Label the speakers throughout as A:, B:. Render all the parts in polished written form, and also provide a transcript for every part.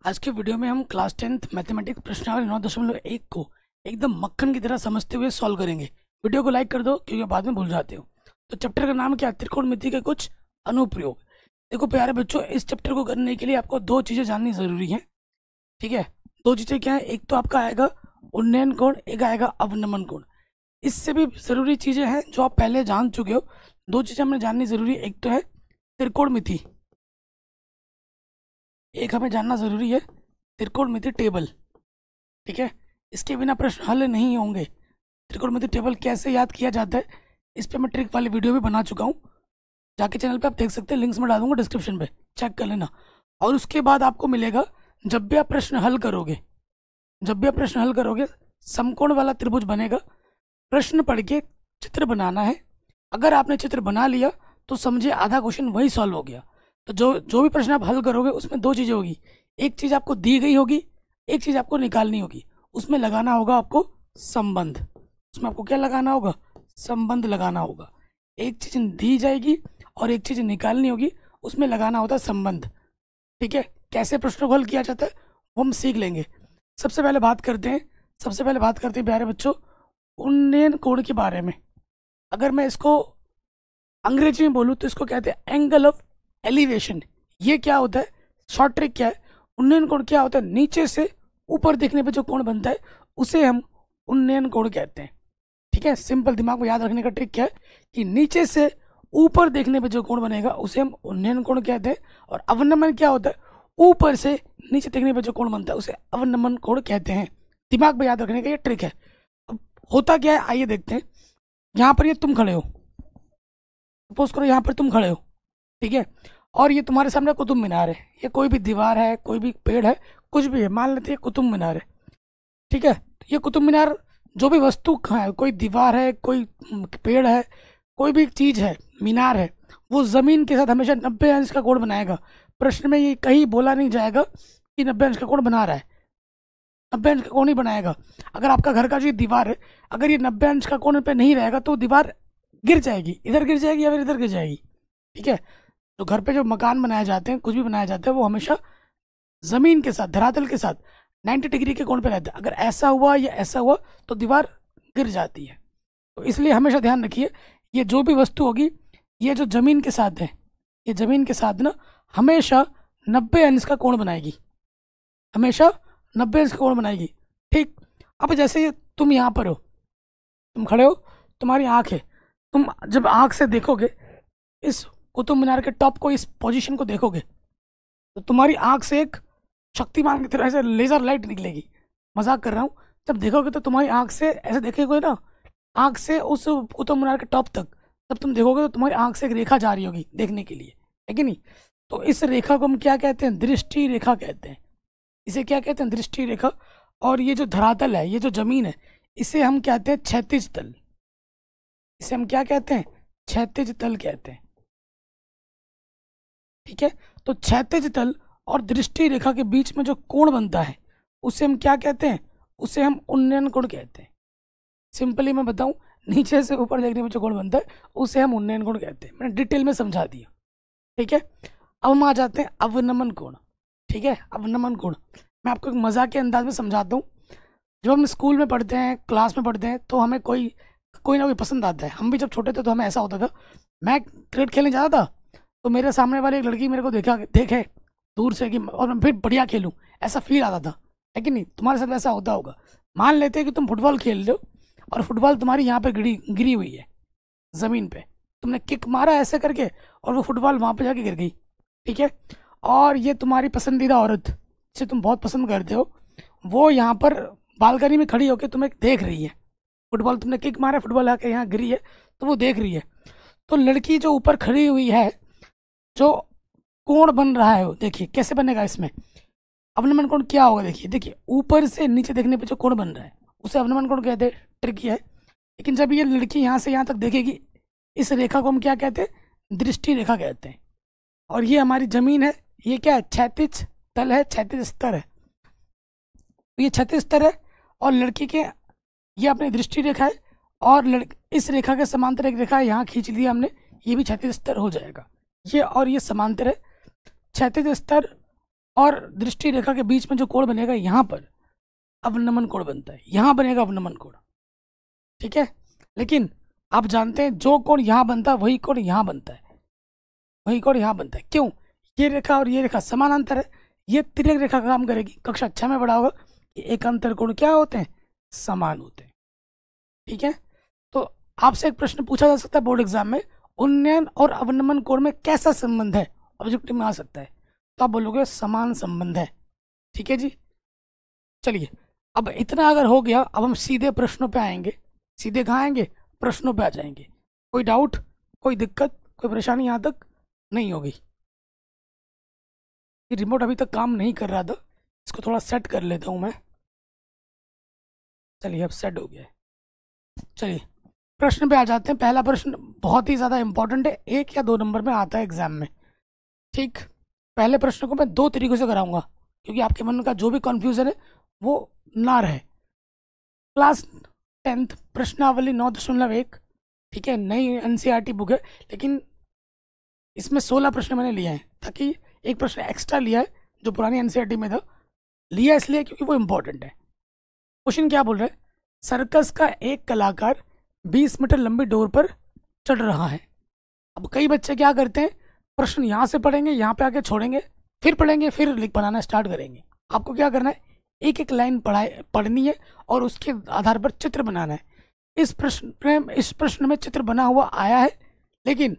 A: आज के वीडियो में हम क्लास 10th मैथमेटिक्स प्रश्नावली 9.1 को एकदम मक्खन की तरह समझते हुए सॉल्व करेंगे। वीडियो को लाइक कर दो क्योंकि बाद में भूल जाते हो। तो चैप्टर का नाम क्या है? त्रिकोणमिति के कुछ अनुप्रयोग। देखो प्यारे बच्चों, इस चैप्टर को करने के लिए आपको दो चीज़ें जाननी ज़रूरी है। ठीक है, दो चीज़ें क्या है? एक तो आपका आएगा उन्नयन कोण, एक आएगा अवनमन कोण। इससे भी ज़रूरी चीज़ें हैं जो आप पहले जान चुके हो। दो चीज़ें हमें जाननी ज़रूरी है, एक तो है त्रिकोणमिति, एक हमें जानना ज़रूरी है त्रिकोणमिति टेबल। ठीक है, इसके बिना प्रश्न हल नहीं होंगे। त्रिकोणमिति टेबल कैसे याद किया जाता है इस पर मैं ट्रिक वाली वीडियो भी बना चुका हूँ, जाके चैनल पे आप देख सकते हैं, लिंक्स में डाल दूंगा डिस्क्रिप्शन पे, चेक कर लेना। और उसके बाद आपको मिलेगा, जब भी आप प्रश्न हल करोगे, समकोण वाला त्रिभुज बनेगा, प्रश्न पढ़ के चित्र बनाना है। अगर आपने चित्र बना लिया तो समझिए आधा क्वेश्चन वही सॉल्व हो गया। तो जो भी प्रश्न आप हल करोगे उसमें दो चीज़ें होगी, एक चीज़ आपको दी गई होगी, एक चीज़ आपको निकालनी होगी। उसमें लगाना होगा आपको संबंध। उसमें आपको क्या लगाना होगा? संबंध लगाना होगा। एक चीज़ दी जाएगी और एक चीज़ निकालनी होगी, उसमें लगाना होता है संबंध। ठीक है, कैसे प्रश्नों को हल किया जाता है वो हम सीख लेंगे। सबसे पहले बात करते हैं प्यारे बच्चों उन्नयन कोण के बारे में। अगर मैं इसको अंग्रेजी में बोलूँ तो इसको कहते हैं एंगल ऑफ एलिवेशन। ये क्या होता है? शॉर्ट ट्रिक क्या है? उन्नयन कोण क्या होता है? नीचे से ऊपर देखने पे जो कोण बनता है उसे हम उन्नयन कोण कहते हैं। ठीक है, सिंपल दिमाग में याद रखने का ट्रिक क्या है कि नीचे से ऊपर देखने पे जो कोण बनेगा उसे हम उन्नयन कोण कहते हैं। और अवनमन क्या होता है? ऊपर से नीचे देखने पे जो कोण बनता है उसे अवनमन कोण कहते हैं। दिमाग में याद रखने का ये ट्रिक है। अब होता क्या है आइए देखते हैं। यहाँ पर ये तुम खड़े हो, सपोज करो यहाँ पर तुम खड़े हो, ठीक है, और ये तुम्हारे सामने कुतुब मीनार है। ये कोई भी दीवार है, कोई भी पेड़ है, कुछ भी है, मान लेते हैं कुतुब मीनार है। ठीक है, तो ये कुतुब मीनार जो भी वस्तु है, कोई दीवार है, कोई पेड़ है, कोई भी चीज़ है, मीनार है, वो ज़मीन के साथ हमेशा 90 अंश का कोण बनाएगा। प्रश्न में ये कहीं बोला नहीं जाएगा कि 90 अंश का कोण बना रहा है, 90 अंश का कोण ही बनाएगा। अगर आपका घर का जो दीवार है, अगर ये 90 अंश का कोण पे नहीं रहेगा तो दीवार गिर जाएगी, इधर गिर जाएगी या फिर इधर गिर जाएगी। ठीक है, तो घर पे जो मकान बनाए जाते हैं, कुछ भी बनाया जाता है, वो हमेशा ज़मीन के साथ, धरातल के साथ 90 डिग्री के कोण पे रहता है। अगर ऐसा हुआ या ऐसा हुआ तो दीवार गिर जाती है। तो इसलिए हमेशा ध्यान रखिए, ये जो भी वस्तु होगी, ये जो ज़मीन के साथ है, ये ज़मीन के साथ ना हमेशा 90 अंश का कोण बनाएगी, हमेशा 90 अंश का कोण बनाएगी। ठीक, अब जैसे ये तुम यहाँ पर हो, तुम खड़े हो, तुम्हारी आँख है, तुम जब आँख से देखोगे इस कुतुब मीनार के टॉप को, इस पोजीशन को देखोगे, तो तुम्हारी आँख से एक शक्तिमान की तरह से लेजर लाइट निकलेगी। मजाक कर रहा हूँ। जब देखोगे तो तुम्हारी आँख से ऐसे देखोगे ना, आँख से उस कुतुब मीनार के टॉप तक, जब तुम देखोगे तो तुम्हारी आँख से एक रेखा जा रही होगी देखने के लिए, है कि नहीं? तो इस रेखा को हम क्या कहते हैं? दृष्टि रेखा कहते हैं। इसे क्या कहते हैं? दृष्टि रेखा। और ये जो धरातल है, ये जो जमीन है, इसे हम कहते हैं क्षैतिज तल। इसे हम क्या कहते हैं? क्षैतिज तल कहते हैं। ठीक है, तो क्षैतिज तल और दृष्टि रेखा के बीच में जो कोण बनता है उसे हम क्या कहते हैं? उसे हम उन्नयन कोण कहते हैं। सिंपली मैं बताऊं, नीचे से ऊपर देखने में जो कोण बनता है उसे हम उन्नयन कोण कहते हैं। मैंने डिटेल में समझा दिया। ठीक है, अब हम आ जाते हैं अवनमन कोण। ठीक है, अवनमन कोण मैं आपको एक मजाक के अंदाज में समझाता हूँ। जब हम स्कूल में पढ़ते हैं, क्लास में पढ़ते हैं, तो हमें कोई ना कोई पसंद आता है। हम भी जब छोटे थे तो हमें ऐसा होता था, मैं क्रिकेट खेलने जाता था तो मेरे सामने वाली एक लड़की मेरे को देखे दूर से कि, और मैं फिर बढ़िया खेलूं, ऐसा फील आता था, है कि नहीं? तुम्हारे साथ ऐसा होता होगा। मान लेते हैं कि तुम फुटबॉल खेल रहे हो और फुटबॉल तुम्हारी यहाँ पर गिरी हुई है ज़मीन पे, तुमने किक मारा ऐसे करके और वो फुटबॉल वहाँ पे जाके गिर गई। ठीक है, और ये तुम्हारी पसंदीदा औरत जिसे तुम बहुत पसंद करते हो, वो यहाँ पर बालकनी में खड़ी होकर तुम्हें देख रही है। फुटबॉल तुमने किक मारा, फुटबॉल आके यहाँ गिरी है तो वो देख रही है। तो लड़की जो ऊपर खड़ी हुई है, जो कोण बन रहा है वो देखिए कैसे बनेगा। इसमें अवनमन कोण क्या होगा? देखिए ऊपर से नीचे देखने पे जो कोण बन रहा है उसे अवनमन कोण कहते हैं। ट्रिकी है, लेकिन जब ये लड़की यहाँ से यहाँ तक देखेगी, इस रेखा को हम क्या कहते हैं? दृष्टि रेखा कहते हैं। और ये हमारी जमीन है, ये क्या है? क्षैतिज तल है, क्षैतिज स्तर है। ये क्षैतिज स्तर है और लड़की के ये अपनी दृष्टि रेखा है, और इस रेखा के समांतर एक रेखा यहाँ खींच लिया हमने, ये भी क्षैतिज स्तर हो जाएगा। ये और ये समांतर है। क्षैतिज स्तर और दृष्टि रेखा के बीच में जो कोण बनेगा यहाँ पर अवनमन कोण बनता है, यहाँ बनेगा अवनमन कोण, ठीक है। लेकिन आप जानते हैं जो कोण यहाँ बनता है वही कोण यहाँ बनता है, वही कोण यहाँ बनता है। क्यों? ये रेखा और ये रेखा समानांतर है, ये तिर्यक रेखा का काम करेगी। कक्षा 6 में पढ़ा होगा कि एकांतर कोण क्या होते हैं? समान होते हैं, ठीक है। तो आपसे एक प्रश्न पूछा जा सकता है बोर्ड एग्जाम में, उन्नयन और अवनमन कोण में कैसा संबंध है, ऑब्जेक्टिव में आ सकता है, तो आप बोलोगे समान संबंध है, ठीक है जी। चलिए अब इतना अगर हो गया, अब हम सीधे प्रश्नों पे आएंगे। सीधे कहाँ आएंगे? प्रश्नों पे आ जाएंगे। कोई डाउट, कोई दिक्कत, कोई परेशानी यहाँ तक नहीं होगी? ये रिमोट अभी तक काम नहीं कर रहा था, इसको थोड़ा सेट कर लेता हूँ मैं। चलिए अब सेट हो गया है। चलिए प्रश्न पे आ जाते हैं। पहला प्रश्न बहुत ही ज़्यादा इंपॉर्टेंट है, 1 या 2 नंबर में आता है एग्जाम में, ठीक। पहले प्रश्न को मैं 2 तरीकों से कराऊंगा क्योंकि आपके मन का जो भी कन्फ्यूजन है वो ना रहे। क्लास 10th प्रश्नावली 9.1, ठीक है, नई एनसीईआरटी बुक है, लेकिन इसमें 16 प्रश्न मैंने लिए हैं, ताकि एक प्रश्न एक्स्ट्रा लिया है जो पुरानी एनसीईआरटी में था, लिया इसलिए क्योंकि वो इंपॉर्टेंट है। क्वेश्चन क्या बोल रहे हैं? सर्कस का एक कलाकार 20 मीटर लंबी डोर पर चढ़ रहा है। अब कई बच्चे क्या करते हैं, प्रश्न यहाँ से पढ़ेंगे, यहाँ पे आके छोड़ेंगे, फिर पढ़ेंगे, फिर लिख बनाना स्टार्ट करेंगे। आपको क्या करना है, एक एक लाइन पढ़नी है और उसके आधार पर चित्र बनाना है। इस प्रश्न में चित्र बना हुआ आया है, लेकिन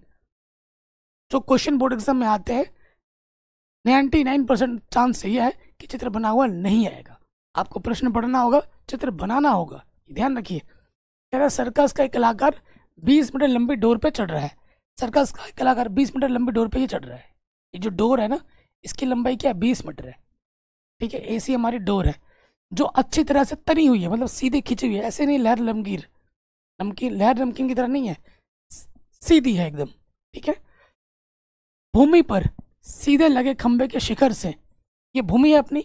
A: जो क्वेश्चन बोर्ड एग्जाम में आते हैं 99% चांस ये है कि चित्र बना हुआ नहीं आएगा। आपको प्रश्न पढ़ना होगा, चित्र बनाना होगा, ध्यान रखिए। कह रहा है सर्कस का एक कलाकार 20 मीटर लंबी डोर पे चढ़ रहा है। सर्कस का एक कलाकार 20 मीटर लंबी डोर पे ही चढ़ रहा है। ये जो डोर है ना, इसकी लंबाई क्या है? 20 मीटर है, ठीक है। ऐसी हमारी डोर है जो अच्छी तरह से तनी हुई है, मतलब सीधी खिंची हुई है, ऐसे नहीं लहर नमकीन की तरह नहीं है, सीधी है एकदम, ठीक है। भूमि पर सीधे लगे खंबे के शिखर से, ये भूमि है अपनी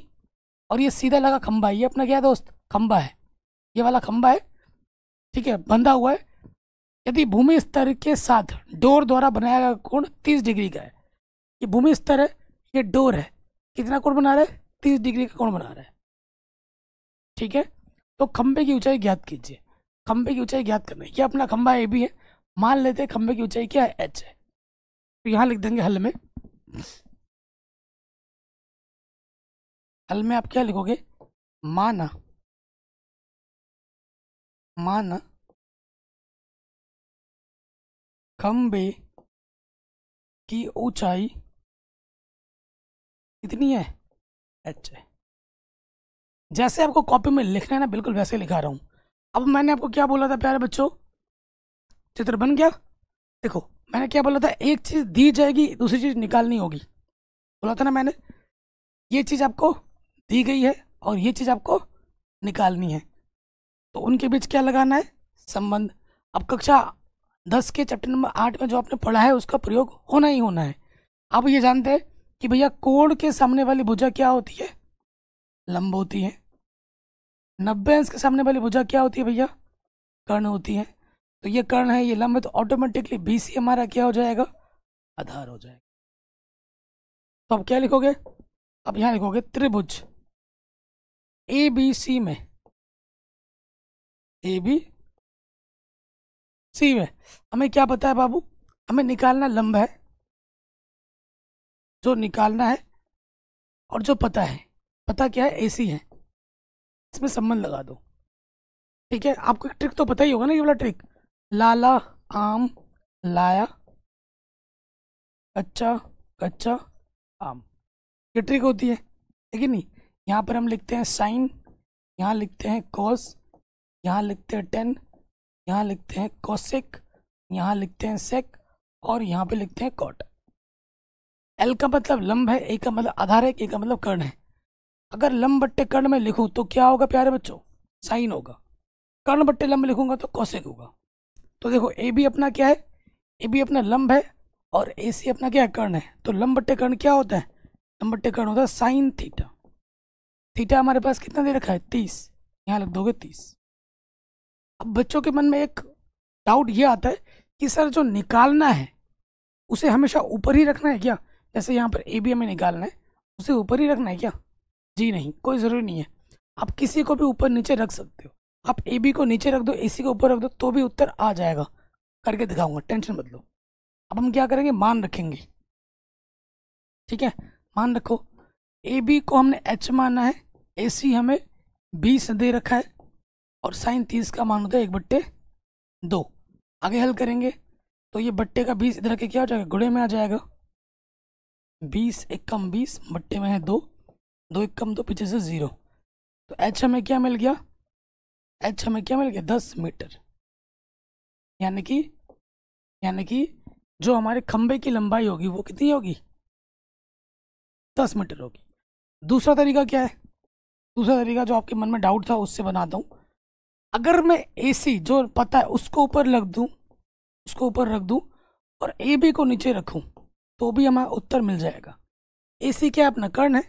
A: और ये सीधा लगा खंबा, ये अपना क्या है दोस्त? खंबा है, ये वाला खंबा है, ठीक है, बंधा हुआ है। यदि भूमि स्तर के साथ डोर द्वारा बनाया गया कोण 30 डिग्री का है, ये भूमि स्तर है, ये डोर है, कितना कोण बना रहा है? 30 डिग्री का कोण बना रहा है, ठीक है। तो खंबे की ऊंचाई ज्ञात कीजिए। खंबे की ऊंचाई ज्ञात करना है, ये अपना खंबा ए भी है, मान लेते हैं खंबे की ऊंचाई क्या है? h है। तो यहाँ लिख देंगे हल में, हल में आप क्या लिखोगे? माना खंबे की ऊंचाई कितनी है? h है। जैसे आपको कॉपी में लिखना है ना, बिल्कुल वैसे लिखा रहा हूं। अब मैंने आपको क्या बोला था प्यारे बच्चों? चित्र बन गया। देखो मैंने क्या बोला था, एक चीज दी जाएगी, दूसरी चीज निकालनी होगी, बोला था ना मैंने। ये चीज आपको दी गई है और ये चीज आपको निकालनी है, तो उनके बीच क्या लगाना है? संबंध। अब कक्षा 10 के चैप्टर नंबर 8 में जो आपने पढ़ा है उसका प्रयोग होना ही होना है। आप ये जानते हैं कि भैया कोण के सामने वाली भुजा क्या होती है? लंब होती है। 90 अंश के सामने वाली भुजा क्या होती है भैया? कर्ण होती है। तो ये कर्ण है, ये लंब है, तो ऑटोमेटिकली BC हमारा क्या हो जाएगा? आधार हो जाएगा। तो अब क्या लिखोगे? अब यहाँ लिखोगे त्रिभुज ABC में, ABC में हमें क्या पता है बाबू? हमें निकालना लंब है, जो निकालना है, और जो पता है, पता क्या है? AC है। इसमें संबंध लगा दो, ठीक है। आपको एक ट्रिक तो पता ही होगा ना, ये वाला ट्रिक, लाला आम लाया, कच्चा कच्चा आम, ये ट्रिक होती है, लेकिन नहीं। यहाँ पर हम लिखते हैं साइन, यहाँ लिखते हैं कॉस, यहाँ लिखते हैं टेन, यहाँ लिखते हैं कोसेक, यहाँ लिखते हैं सेक, और यहाँ पे लिखते हैं कॉट। L का मतलब लंब है, A का मतलब आधार है, K का मतलब कर्ण है। अगर लंब बट्टे कर्ण में लिखूं तो क्या होगा प्यारे बच्चों? साइन होगा। कर्ण बट्टे लंब लिखूंगा तो कोसेक होगा। तो देखो AB अपना क्या है? AB अपना लंब है और AC अपना क्या है? कर्ण है। तो लंब बट्टे कर्ण क्या होता है? लंब बट्टे कर्ण होता है साइन थीटा। थीटा हमारे पास कितना दे रखा है? 30, यहाँ लिख दोगे 30। अब बच्चों के मन में एक डाउट ये आता है कि सर जो निकालना है उसे हमेशा ऊपर ही रखना है क्या? जैसे यहाँ पर AB हमें निकालना है उसे ऊपर ही रखना है क्या? जी नहीं, कोई ज़रूरी नहीं है। आप किसी को भी ऊपर नीचे रख सकते हो। आप ए बी को नीचे रख दो, ए सी को ऊपर रख दो, तो भी उत्तर आ जाएगा। करके दिखाऊंगा, टेंशन मत लो। अब हम क्या करेंगे, मान रखेंगे। ठीक है, मान रखो ए बी को हमने एच माना है, ए सी हमें 20 दे रखा है, और साइन 30 का मान होता है 1/2। आगे हल करेंगे तो ये बट्टे का 20 इधर के क्या हो जाएगा, गुणे में आ जाएगा। 20 एकम 20 बट्टे में है 2, 2 एकम 2, पीछे से 0। तो एच हमें क्या मिल गया, एच हमें क्या मिल गया, 10 मीटर। यानी कि जो हमारे खंबे की लंबाई होगी वो कितनी होगी, 10 मीटर होगी। दूसरा तरीका क्या है, दूसरा तरीका जो आपके मन में डाउट था उससे बनाता हूँ। अगर मैं ए सी जो पता है उसको ऊपर रख दूँ, उसको ऊपर रख दूँ और ए बी को नीचे रखूँ, तो भी हमारा उत्तर मिल जाएगा। ए सी क्या है अपना, कर्ण है।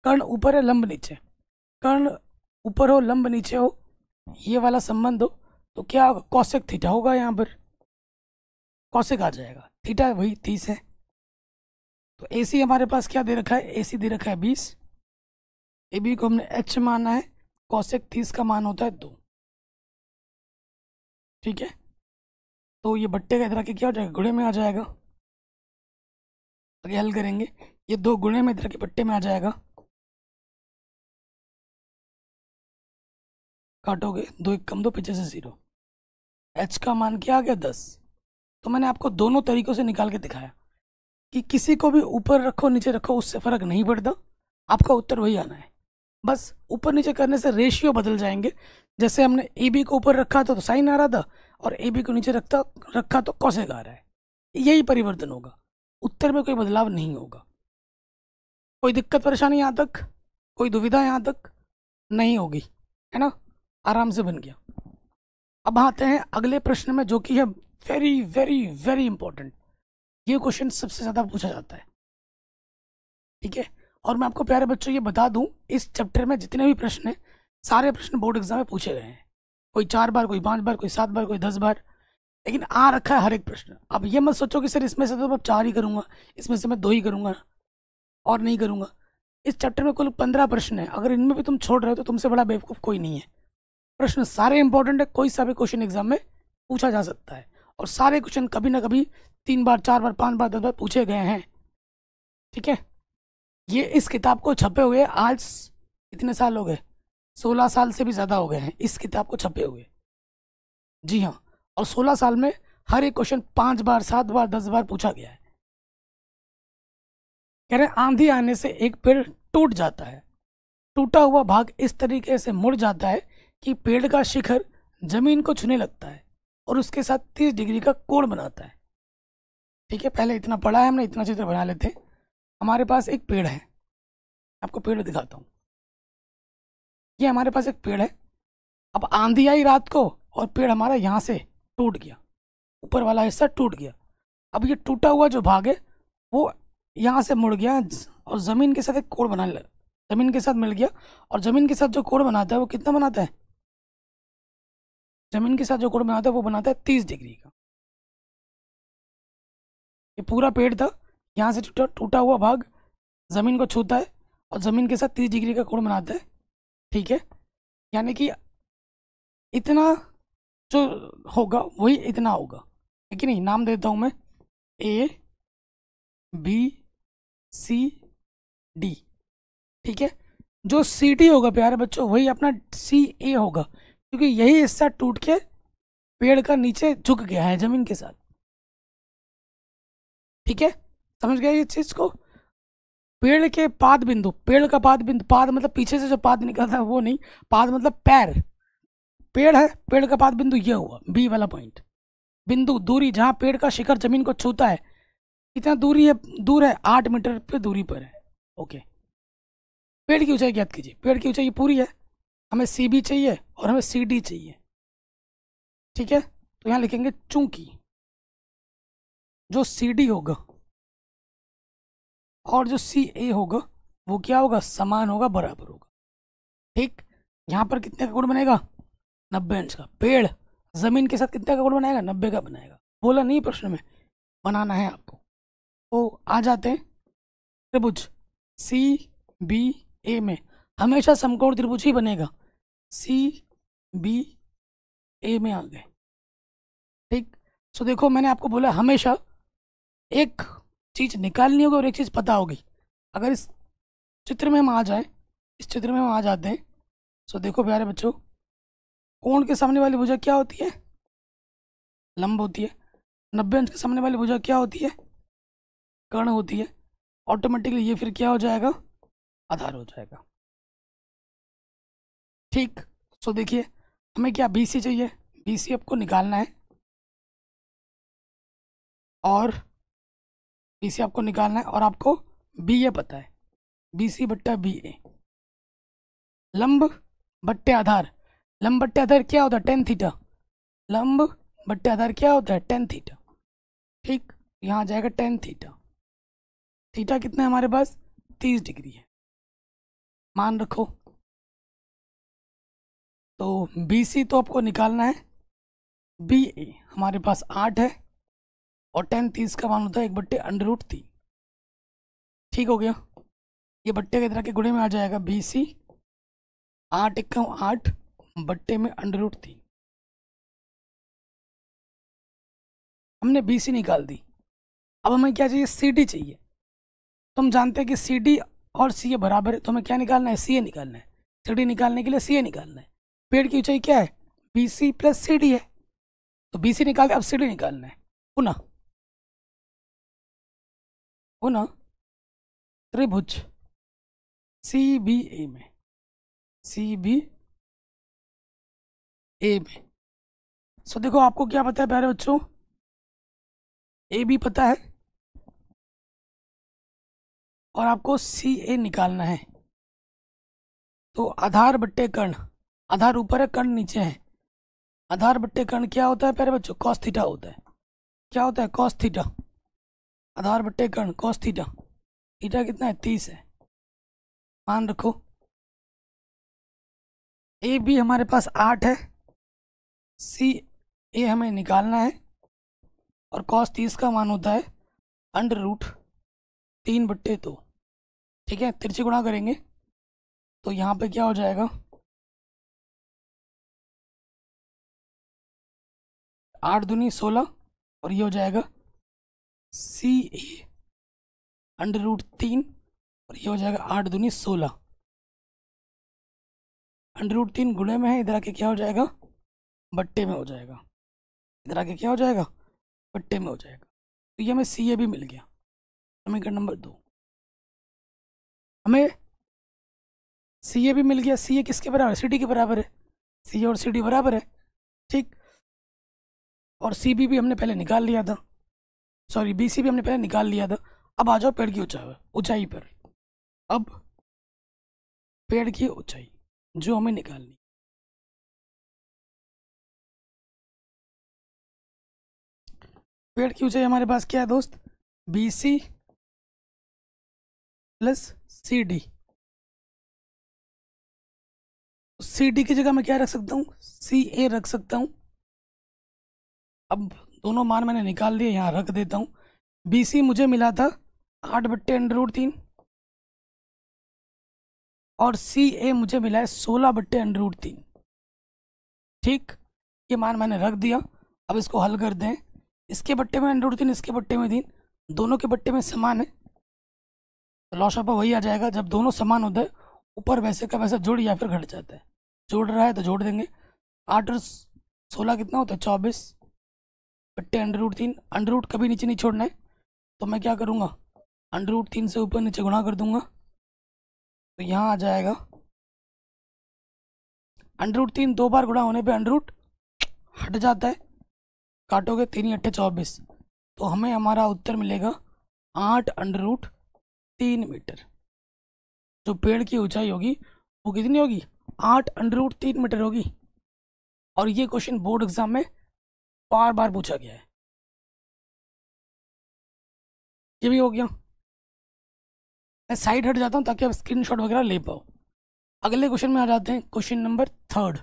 A: कर्ण ऊपर है, लंब नीचे। कर्ण ऊपर हो, लंब नीचे हो, ये वाला संबंध हो, तो क्या होगा, कौशिक थीटा होगा। यहाँ पर कौशिक आ जाएगा, थीटा वही 30 है। तो ए सी हमारे पास क्या दे रखा है, ए सी दे रखा है 20, ए बी को हमने एच माना है, कौशिक 30 का मान होता है 2। ठीक है, तो ये बट्टे का इधर के क्या हो जाएगा, गुणे में आ जाएगा। आगे हल करेंगे, ये 2 गुणे में इधर के बट्टे में आ जाएगा। काटोगे 2 एकम 2, पीछे से 0। एच का मान क्या आ गया, 10। तो मैंने आपको दोनों तरीकों से निकाल के दिखाया कि किसी को भी ऊपर रखो नीचे रखो उससे फर्क नहीं पड़ता, आपका उत्तर वही आना है। बस ऊपर नीचे करने से रेशियो बदल जाएंगे। जैसे हमने ए बी को ऊपर रखा था तो साइन आ रहा था, और ए बी को नीचे रखा तो कॉसेक आ रहा है। यही परिवर्तन होगा, उत्तर में कोई बदलाव नहीं होगा। कोई दिक्कत परेशानी यहाँ तक, कोई दुविधा यहाँ तक नहीं होगी, है ना, आराम से बन गया। अब आते हैं अगले प्रश्न में, जो कि है वेरी वेरी वेरी इंपॉर्टेंट। ये क्वेश्चन सबसे ज़्यादा पूछा जाता है। ठीक है, और मैं आपको प्यारे बच्चों ये बता दूं, इस चैप्टर में जितने भी प्रश्न हैं सारे प्रश्न बोर्ड एग्जाम में पूछे गए हैं। कोई 4 बार, कोई 5 बार, कोई 7 बार, कोई 10 बार, लेकिन आ रखा है हर एक प्रश्न। अब ये मत सोचो कि सर इसमें से तो मैं 4 ही करूंगा, इसमें से मैं 2 ही करूंगा और नहीं करूंगा। इस चैप्टर में कुल 15 प्रश्न है, अगर इनमें भी तुम छोड़ रहे हो तो तुमसे बड़ा बेवकूफ़ कोई नहीं है। प्रश्न सारे इंपॉर्टेंट है, कोई सा भी क्वेश्चन एग्जाम में पूछा जा सकता है, और सारे क्वेश्चन कभी ना कभी 3 बार, 4 बार, 5 बार, 10 बार पूछे गए हैं। ठीक है, ये इस किताब को छपे हुए आज कितने साल हो गए, 16 साल से भी ज़्यादा हो गए हैं इस किताब को छपे हुए। जी हाँ, और 16 साल में हर एक क्वेश्चन 5 बार, 7 बार, 10 बार पूछा गया है। कह रहे आंधी आने से एक पेड़ टूट जाता है, टूटा हुआ भाग इस तरीके से मुड़ जाता है कि पेड़ का शिखर जमीन को छूने लगता है और उसके साथ 30 डिग्री का कोण बनाता है। ठीक है, पहले इतना पढ़ा है हमने, इतना चित्र बना लेते हैं। हमारे पास एक पेड़ है, आपको पेड़ दिखाता हूँ। ये हमारे पास एक पेड़ है। अब आंधी आई रात को और पेड़ हमारा यहाँ से टूट गया, ऊपर वाला हिस्सा टूट गया। अब ये टूटा हुआ जो भाग है वो यहाँ से मुड़ गया और ज़मीन के साथ एक कोण बनाने लगा, ज़मीन के साथ मिल गया। और ज़मीन के साथ जो कोण बनाता है वो कितना बनाता है, ज़मीन के साथ जो कोण बनाता है वो बनाता है 30 डिग्री का। ये पूरा पेड़ था, यहाँ से टूटा हुआ भाग ज़मीन को छूता है और ज़मीन के साथ 30 डिग्री का कोण बनाता है। ठीक है, यानी कि इतना जो होगा वही इतना होगा, है कि नहीं। नाम देता हूँ मैं, A B C D। ठीक है, जो सी डी होगा प्यारे बच्चों वही अपना सी ए होगा, क्योंकि यही हिस्सा टूट के पेड़ का नीचे झुक गया है जमीन के साथ। ठीक है, समझ गया ये चीज को। पेड़ के पाद बिंदु, पेड़ का पाद बिंदु, पाद मतलब पीछे से जो पाद निकलता है वो नहीं, पाद मतलब पैर। पेड़ है, पेड़ का पाद बिंदु ये हुआ बी वाला पॉइंट। बिंदु दूरी जहाँ पेड़ का शिखर जमीन को छूता है, कितना दूरी है, दूर है 8 मीटर पे दूरी पर है। ओके, पेड़ की ऊंचाई ज्ञात कीजिए। पेड़ की ऊंचाई पूरी है, हमें सी बी चाहिए और हमें सी डी चाहिए। ठीक है, तो यहाँ लिखेंगे चूंकि जो सी डी होगा और जो सी ए होगा वो क्या होगा, समान होगा, बराबर होगा। ठीक, यहाँ पर कितने का कोण बनेगा, 90 अंश का। पेड़ जमीन के साथ कितने का कोण बनाएगा, 90 का बनाएगा। बोला नहीं प्रश्न में, बनाना है आपको। तो आ जाते हैं त्रिभुज सी बी ए में हमेशा समकोण त्रिभुज ही बनेगा। सी बी ए में आ गए, ठीक। सो देखो मैंने आपको बोला हमेशा एक चीज निकालनी होगी और एक चीज पता होगी। अगर इस चित्र में हम आ जाए, इस चित्र में हम आ जाते हैं, सो देखो प्यारे बच्चों, कोण के सामने वाली भुजा क्या होती है? लंब होती है। 90 अंश के सामने वाली भुजा क्या होती है? कर्ण होती है। ऑटोमेटिकली ये फिर क्या हो जाएगा? आधार हो जाएगा, ठीक। सो देखिए हमें क्या बी सी चाहिए, बी सी आपको निकालना है और बी सी आपको निकालना है और आपको बी ए पता है, बी सी बट्टा बी ए। लंब बट्टे आधार, लंब बट्टे आधार क्या होता है? Tan theta. लंब बट्टे आधार क्या होता है? टेन थीटा, ठीक। यहाँ जाएगा टेन थीटा। थीटा कितना है हमारे पास? 30 डिग्री है, मान रखो। तो बी सी तो आपको निकालना है, बी ए हमारे पास 8 है और टेन 30 का मान होता है 1/√3, ठीक हो गया। ये बट्टे की तरह के गुणे में आ जाएगा, बी सी 8 × 8 बट्टे में √3। हमने बी सी निकाल दी। अब हमें क्या चाहिए? सी डी चाहिए। तो हम जानते हैं कि सी डी और सी ए बराबर है, तो हमें क्या निकालना है? सी ए निकालना है। सी डी निकालने के लिए सी ए निकालना है। पेड़ की ऊंचाई क्या है? B C plus C D है, तो बी सी निकाल, अब सी डी निकालना है। पुनः पुनः त्रिभुज सी बी ए में, सी बी ए में। सो देखो आपको क्या पता है प्यारे बच्चों? ए बी पता है और आपको सी ए निकालना है। तो आधार बट्टे कर्ण, आधार ऊपर है कर्ण नीचे है। आधार बट्टे कर्ण क्या होता है प्यारे बच्चों? कॉस थीटा होता है। क्या होता है? Cos theta. आधार बट्टे कर्ण कॉस थीटा। थीटा कितना है? 30 है, मान रखो। ए बी हमारे पास 8 है, सी ए हमें निकालना है और कॉस 30 का मान होता है √3/2, ठीक है। तिरछी गुणा करेंगे तो यहाँ पे क्या हो जाएगा? 8 दूनी 16 और ये हो जाएगा सी ए √3 और ये हो जाएगा 8 दूनी 16। √3 गुणे में है, इधर आके क्या हो जाएगा? बट्टे में हो जाएगा। इधर आके क्या हो जाएगा? बट्टे में हो जाएगा। तो ये हमें सी ए भी मिल गया। समीकरण नंबर 2 हमें सी ए भी मिल गया। सी ए किसके बराबर है? सी डी के बराबर है। सी ए और सी डी बराबर है, ठीक। और सी बी भी हमने पहले निकाल लिया था, सॉरी बी सी भी हमने पहले निकाल लिया था। अब आ जाओ पेड़ की ऊंचाई पर। अब पेड़ की ऊंचाई जो हमें निकालनी, पेड़ की ऊंचाई हमारे पास क्या है दोस्त? B C plus C D. C D की जगह मैं क्या रख सकता हूँ? सी ए रख सकता हूँ। अब दोनों मान मैंने निकाल लिए, यहाँ रख देता हूँ। बी सी मुझे मिला था 8/√3 और सी ए मुझे मिला है 16/√3, ठीक। ये मान मैंने रख दिया। अब इसको हल कर दें। इसके बट्टे में √3, इसके बट्टे में 3, दोनों के बट्टे में समान है, तो लॉसअपा वही आ जाएगा। जब दोनों समान होते हैं ऊपर वैसे का वैसा जुड़ या फिर घट जाता है। जोड़ रहा है तो जोड़ देंगे। 8 और 16 कितना होता है? 24/√3। अंडर कभी नीचे नहीं छोड़ना है, तो मैं क्या करूँगा? √3 से ऊपर नीचे गुणा कर दूंगा, तो यहाँ आ जाएगा √3 दो बार गुणा होने पे अंडर हट जाता है, काटोगे 3 × 8 = 24, तो हमें हमारा उत्तर मिलेगा 8√3 मीटर। जो पेड़ की ऊंचाई होगी वो कितनी होगी? 8√3 मीटर होगी। और ये क्वेश्चन बोर्ड एग्जाम में बार बार पूछा गया है। ये भी हो गया। मैं साइड हट जाता हूँ ताकि आप स्क्रीनशॉट वगैरह ले पाओ। अगले क्वेश्चन में आ जाते हैं, क्वेश्चन नंबर 3।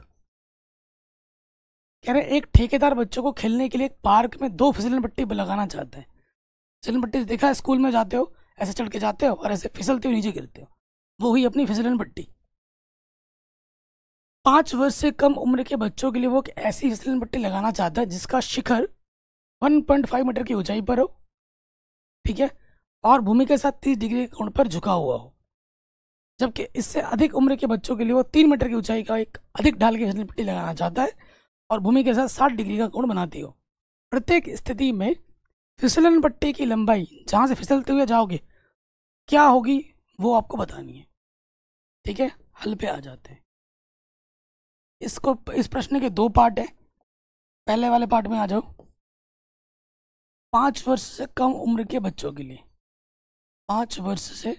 A: कह रहे एक ठेकेदार बच्चों को खेलने के लिए एक पार्क में 2 फिसलन पट्टी लगाना चाहता है। फिसलन पट्टी देखा है, स्कूल में जाते हो ऐसे चढ़ के जाते हो और ऐसे फिसलते हुए नीचे गिरते हो, वो ही अपनी फिसलन पट्टी। 5 वर्ष से कम उम्र के बच्चों के लिए वो एक ऐसी फिसलन पट्टी लगाना चाहता है जिसका शिखर 1.5 मीटर की ऊंचाई पर हो, ठीक है, और भूमि के साथ 30 डिग्री के कोण पर झुका हुआ हो। जबकि इससे अधिक उम्र के बच्चों के लिए वो 3 मीटर की ऊंचाई का एक अधिक ढाल की फिसलन पट्टी लगाना चाहता है और भूमि के साथ 60 डिग्री का कोण बनाती हो। प्रत्येक स्थिति में फिसलन पट्टी की लंबाई जहाँ से फिसलते हुए जाओगे क्या होगी वो आपको बतानी है, ठीक है। हल पे आ जाते हैं। इस प्रश्न के 2 पार्ट हैं। पहले वाले पार्ट में आ जाओ। 5 वर्ष से कम उम्र के बच्चों के लिए, 5 वर्ष से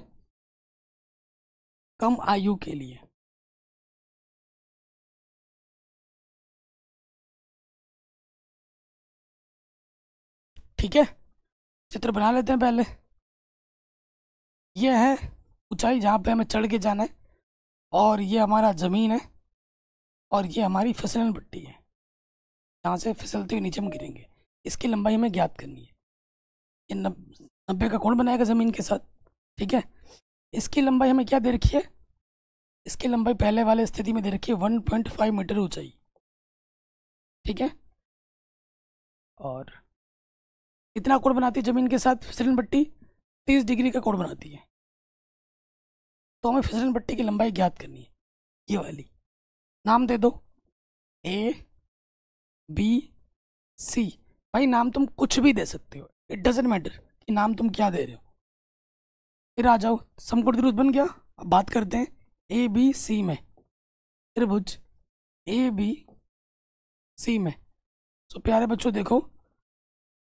A: कम आयु के लिए, ठीक है। चित्र बना लेते हैं पहले। यह है ऊंचाई जहाँ पे हमें चढ़ के जाना है, और ये हमारा ज़मीन है, और ये हमारी फिसलन पट्टी है जहाँ से फिसलते हुए नीचे हम गिरेंगे। इसकी लंबाई हमें ज्ञात करनी है। ये 90 का कोण बनाएगा ज़मीन के साथ, ठीक है। इसकी लंबाई हमें क्या दे रखी है? इसकी लंबाई पहले वाले स्थिति में दे रखी है 1.5 मीटर ऊंचाई, ठीक है। और कितना कोण बनाती है ज़मीन के साथ फिसलन पट्टी? 30 डिग्री का कोण बनाती है। तो हमें फिसलन पट्टी की लंबाई ज्ञात करनी है, ये वाली। नाम दे दो A B C। भाई नाम तुम कुछ भी दे सकते हो, इट डजेंट मैटर कि नाम तुम क्या दे रहे हो। फिर आ जाओ, समकोण त्रिभुज बन गया। अब बात करते हैं A B C में, त्रिभुज A B C में। तो प्यारे बच्चों देखो,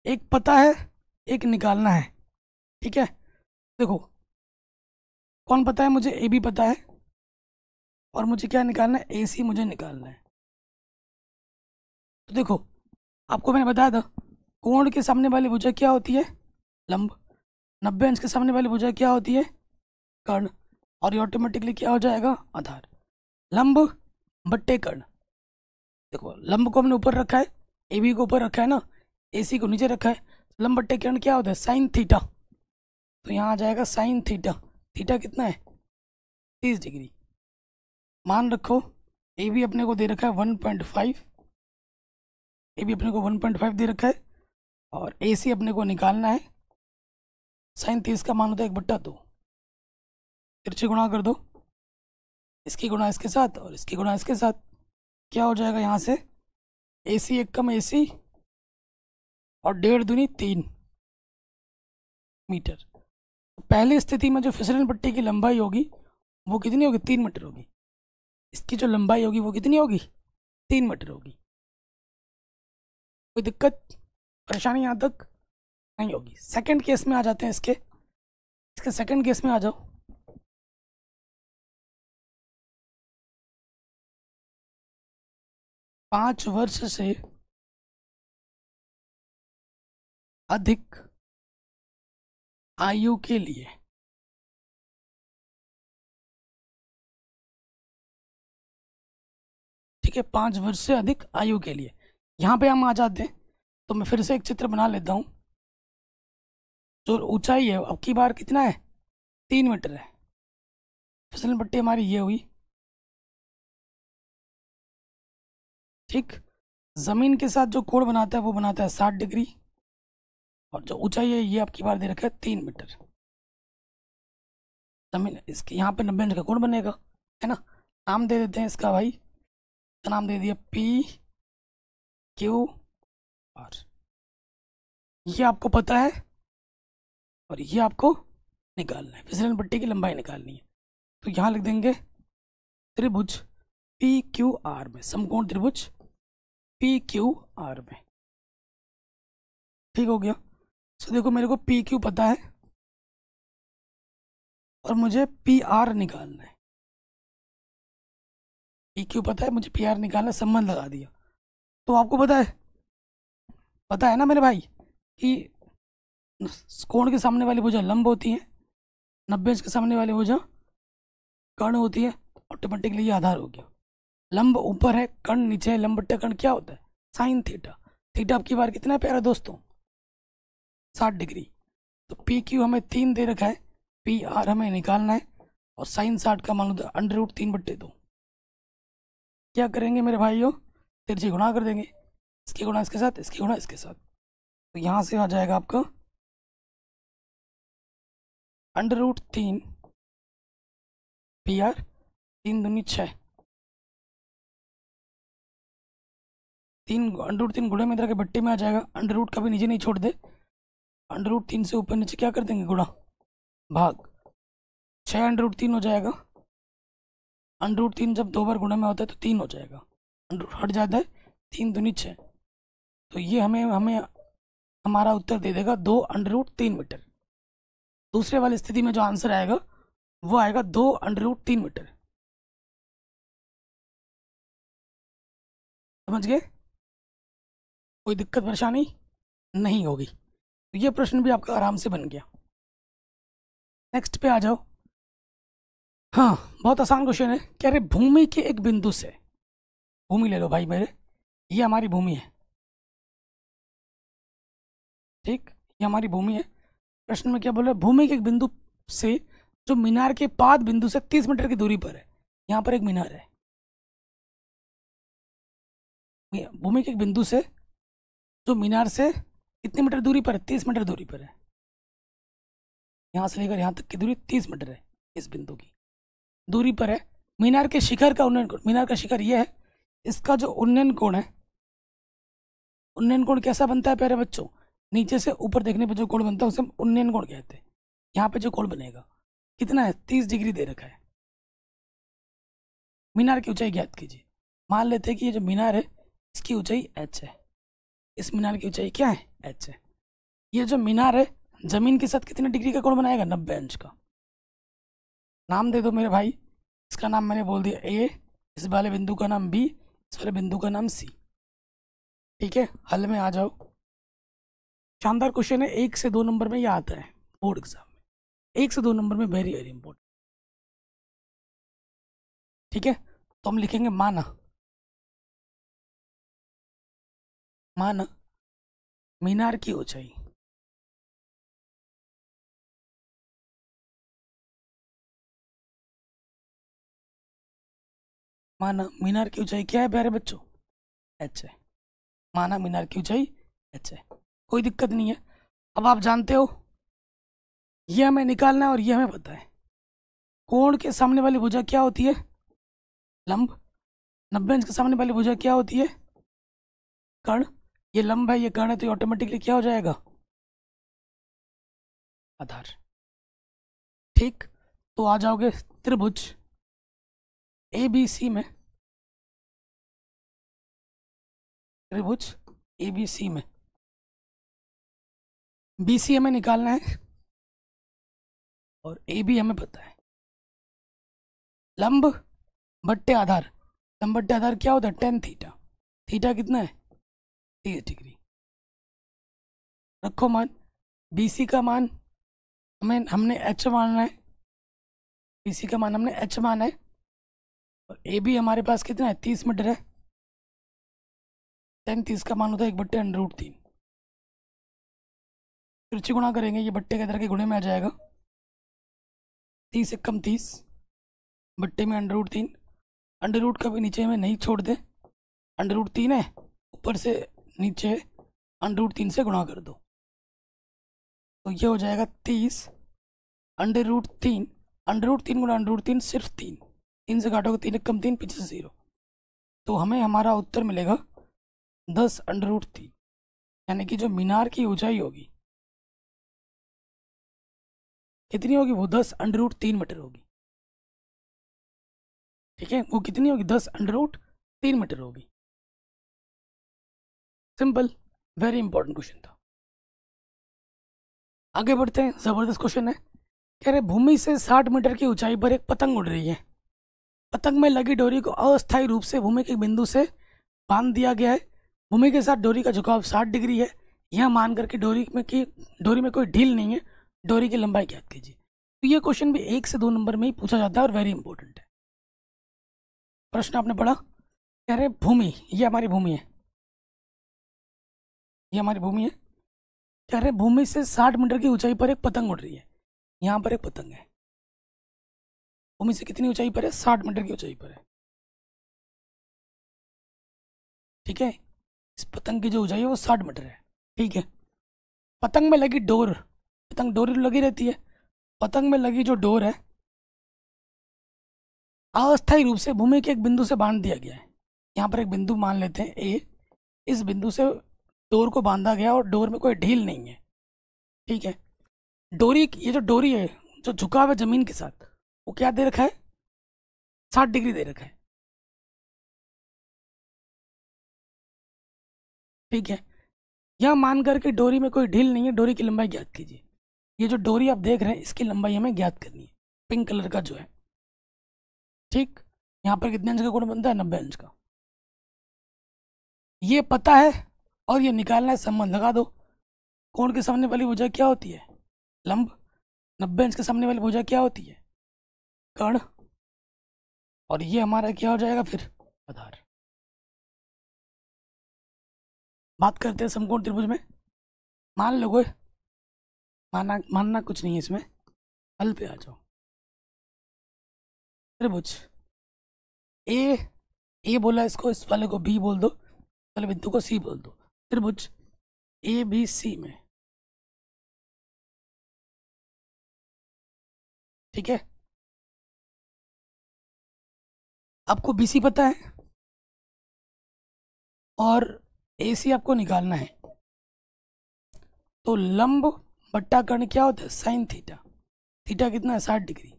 A: एक पता है, एक निकालना है, ठीक है। देखो कौन पता है? मुझे A B पता है, और मुझे क्या निकालना है? AC मुझे निकालना है। तो देखो आपको मैंने बताया था, कोण के सामने वाली भुजा क्या होती है? लंब। 90 अंश के सामने वाली भुजा क्या होती है? कर्ण। और ये ऑटोमेटिकली क्या हो जाएगा? आधार। लंब बट्टे कर्ण। देखो लंब को हमने ऊपर रखा है, ए बी को ऊपर रखा है ना, AC को नीचे रखा है। लंब बट्टे कर्ण क्या होता है? Sine theta. तो यहाँ आ जाएगा साइन थीटा। थीटा कितना है? 30 डिग्री। मान रखो ए बी अपने को दे रखा है 1.5, ए बी अपने को 1.5 दे रखा है, और AC अपने को निकालना है। साइन 30 का मान होता है 1/2। तिरछे गुणा कर दो, इसकी गुणा इसके साथ और इसकी गुणा इसके साथ। क्या हो जाएगा यहाँ से? AC 1 कम AC, और 1.5 दूनी 3 मीटर। पहली स्थिति में जो फिसलन पट्टी की लंबाई होगी वो कितनी होगी? 3 मीटर होगी। इसकी जो लंबाई होगी वो कितनी होगी? 3 मीटर होगी। कोई दिक्कत परेशानी यहाँ तक नहीं होगी। सेकंड केस में आ जाते हैं। इसके सेकंड केस में आ जाओ। पाँच वर्ष से अधिक आयु के लिए, ठीक है, 5 वर्ष से अधिक आयु के लिए। यहाँ पे हम आ जाते हैं। तो मैं फिर से एक चित्र बना लेता हूँ। जो ऊंचाई है अब की बार कितना है? 3 मीटर है। फिसलन पट्टी हमारी ये हुई, ठीक। जमीन के साथ जो कोण बनाता है वो बनाता है 60 डिग्री, और जो ऊंचाई है ये आपकी बार दे रखा है 3 मीटर। जमीन इसके यहाँ पे 90 अंश का कोण बनेगा, है ना। नाम दे देते हैं इसका भाई, का नाम दे दिया PQR। ये आपको पता है और ये आपको निकालना है। फिसलन पट्टी की लंबाई निकालनी है। तो यहाँ लिख देंगे त्रिभुज PQR में, समकोण त्रिभुज PQR में, ठीक हो गया। सो देखो मेरे को PQ पता है और मुझे PR निकालना है। PQ पता है, मुझे PR निकालना है, संबंध लगा दिया। तो आपको पता है ना मेरे भाई कि कोण के सामने वाली भुजा लंब होती है, 90 अंश के सामने वाली भुजा कर्ण होती है। ऑटोमेटिकली ये आधार हो गया। लंब ऊपर है, कर्ण नीचे है। लंब बट्टे कर्ण क्या होता है? Sine theta. थीटा आपकी बार कितना है प्यारा दोस्तों? 60 डिग्री। तो PQ हमें 3 दे रखा है, पी आर हमें निकालना है और साइन 60 का मान लो √3/2। क्या करेंगे मेरे भाइयों, तिरछी गुणा कर देंगे, इसकी गुणा इसके साथ, इसकी गुणा इसके साथ। तो यहाँ से आ जाएगा आपका √3 पी आर, 3 दूनी 6, 3 गुणे में इधर के बट्टे में आ जाएगा। √ कभी नीचे नहीं छोड़ दे, √3 से ऊपर नीचे क्या कर देंगे, गुणा भाग, 6 √3 हो जाएगा। √3 जब 2 बार गुणा में होता है तो 3 हो जाएगा, हट जाता है, 3 दूनी 6। तो ये हमें हमारा उत्तर दे देगा 2 √3 मीटर। दूसरे वाली स्थिति में जो आंसर आएगा वो आएगा 2 √3 मीटर। समझ गए, कोई दिक्कत परेशानी नहीं होगी। तो ये प्रश्न भी आपका आराम से बन गया। नेक्स्ट पे आ जाओ। हाँ, बहुत आसान क्वेश्चन है। कह रहे भूमि के एक बिंदु से, भूमि ले लो भाई मेरे, ये हमारी भूमि है, ठीक, ये हमारी भूमि है। प्रश्न में क्या बोल रहा है, भूमि के एक बिंदु से जो मीनार के पाद बिंदु से 30 मीटर की दूरी पर है। यहाँ पर एक मीनार है, भूमि के एक बिंदु से जो मीनार से कितने मीटर दूरी पर है, 30 मीटर दूरी पर है। यहाँ से लेकर यहाँ तक की दूरी 30 मीटर है, इस बिंदु की दूरी पर है। मीनार के शिखर का उन्नयन कोण, मीनार का शिखर ये है, इसका जो उन्नयन कोण है, उन्नयन कोण कैसा बनता है प्यारे बच्चों, नीचे से ऊपर देखने पर जो कोण बनता है उसे हम उन्नयन कोण कहते हैं। यहाँ पे जो कोण बनेगा कितना है, 30 डिग्री दे रखा है। मीनार की ऊंचाई ज्ञात कीजिए। मान लेते हैं कि ये जो मीनार है इसकी ऊंचाई h है, इस मीनार की ऊंचाई क्या है, h है। ये जो मीनार है जमीन के साथ कितने डिग्री का कोण बनाएगा, 90 अंश का। नाम दे दो मेरे भाई, इसका नाम मैंने बोल दिया A, इस वाले बिंदु का नाम B, इस वाले बिंदु का नाम C। ठीक है, हल में आ जाओ। शानदार क्वेश्चन है, 1 से 2 नंबर में ये आता है बोर्ड एग्जाम में, 1 से 2 नंबर में, वेरी वेरी इंपॉर्टेंट। ठीक है, तो हम लिखेंगे माना, माना मीनार की ऊंचाई, माना मीनार की ऊंचाई क्या है प्यारे बच्चों, h है। माना मीनार की ऊंचाई h है, कोई दिक्कत नहीं है। अब आप जानते हो ये हमें निकालना है और ये हमें पता है। कोण के सामने वाली भुजा क्या होती है, लंब। 90 अंश के सामने वाली भुजा क्या होती है, कर्ण। ये लंब है, ये कर्ण है, तो ऑटोमेटिकली क्या हो जाएगा, आधार। ठीक, तो आ जाओगे त्रिभुज ABC में, त्रिभुज ABC में BC हमें निकालना है और AB हमें पता है। लंब बट्टे आधार, लंब बट्टे आधार क्या होता है, tan थीटा। थीटा कितना है, 30 डिग्री। रखो मान, BC का मान हमने h मानना है, BC का मान हमने h माना है, और AB हमारे पास कितना है, 30 मीटर है। tan 30 का मान होता है 1/√3। तिरछी गुणा करेंगे, ये बट्टे के इधर के गुणे में आ जाएगा, 30 से कम 30, बट्टे में √3। अंडर कभी नीचे में नहीं छोड़ दे, √3 है, ऊपर से नीचे √3 से गुणा कर दो, तो ये हो जाएगा 30 √3। √3 गुणा √3 सिर्फ 3, 3 से काटोगे 3 कम 3, पीछे से 0, तो हमें हमारा उत्तर मिलेगा 10 √3। यानी कि जो मीनार की ऊंचाई होगी कितनी होगी, वो 10 √3 मीटर होगी। ठीक है, वो कितनी होगी, 10 √3 मीटर होगी। सिंपल, वेरी इंपॉर्टेंट क्वेश्चन था। आगे बढ़ते हैं, जबरदस्त क्वेश्चन है। कह रहे भूमि से 60 मीटर की ऊंचाई पर एक पतंग उड़ रही है। पतंग में लगी डोरी को अस्थायी रूप से भूमि के बिंदु से बांध दिया गया है। भूमि के साथ डोरी का झुकाव 60 डिग्री है। यह मान करके डोरी में कोई ढील नहीं है, डोरी की लंबाई ज्ञात कीजिए। तो ये क्वेश्चन भी 1 से 2 नंबर में ही पूछा जाता है और वेरी इंपॉर्टेंट है। प्रश्न आपने पढ़ा, कह रहे भूमि, ये हमारी भूमि है, ये हमारी भूमि है। कह रहे भूमि से 60 मीटर की ऊंचाई पर एक पतंग उड़ रही है। यहाँ पर एक पतंग है, भूमि से कितनी ऊंचाई पर है? 60 मीटर की ऊंचाई पर है। ठीक है, इस पतंग की जो ऊंचाई है वो 60 मीटर है। ठीक है, पतंग में लगी डोर, पतंग डोरी लगी रहती है, पतंग में लगी जो डोर है अस्थायी रूप से भूमि के एक बिंदु से बांध दिया गया है। यहाँ पर एक बिंदु मान लेते हैं ए, इस बिंदु से डोर को बांधा गया और डोर में कोई ढील नहीं है। ठीक है, डोरी, ये जो डोरी है जो झुका हुआ जमीन के साथ, वो क्या दे रखा है? 60 डिग्री दे रखा है। ठीक है, यह मान करके डोरी में कोई ढील नहीं है, डोरी की लंबाई ज्ञात कीजिए। ये जो डोरी आप देख रहे हैं इसकी लंबाई हमें ज्ञात करनी है, पिंक कलर का जो है। ठीक, यहाँ पर कितने अंश का कोण बनता है? 90 अंश का। ये पता है और ये निकालना है, संबंध लगा दो। कोण के सामने वाली भुजा क्या होती है? लंब। 90 अंश के सामने वाली भुजा क्या होती है? कर्ण। और ये हमारा क्या हो जाएगा फिर? आधार। बात करते हैं समकोण त्रिभुज में। मान लो, मानना कुछ नहीं है इसमें, हल पे आ जाओ। त्रिभुज ए बोला इसको, इस वाले को बी बोल दो, वाले बिंदु को सी बोल दो। त्रिभुज ए बी सी में, ठीक है, आपको बी सी पता है और ए सी आपको निकालना है। तो लंब बट्टा कर्ण क्या होता है? Sine theta. थीटा कितना है? 60 डिग्री।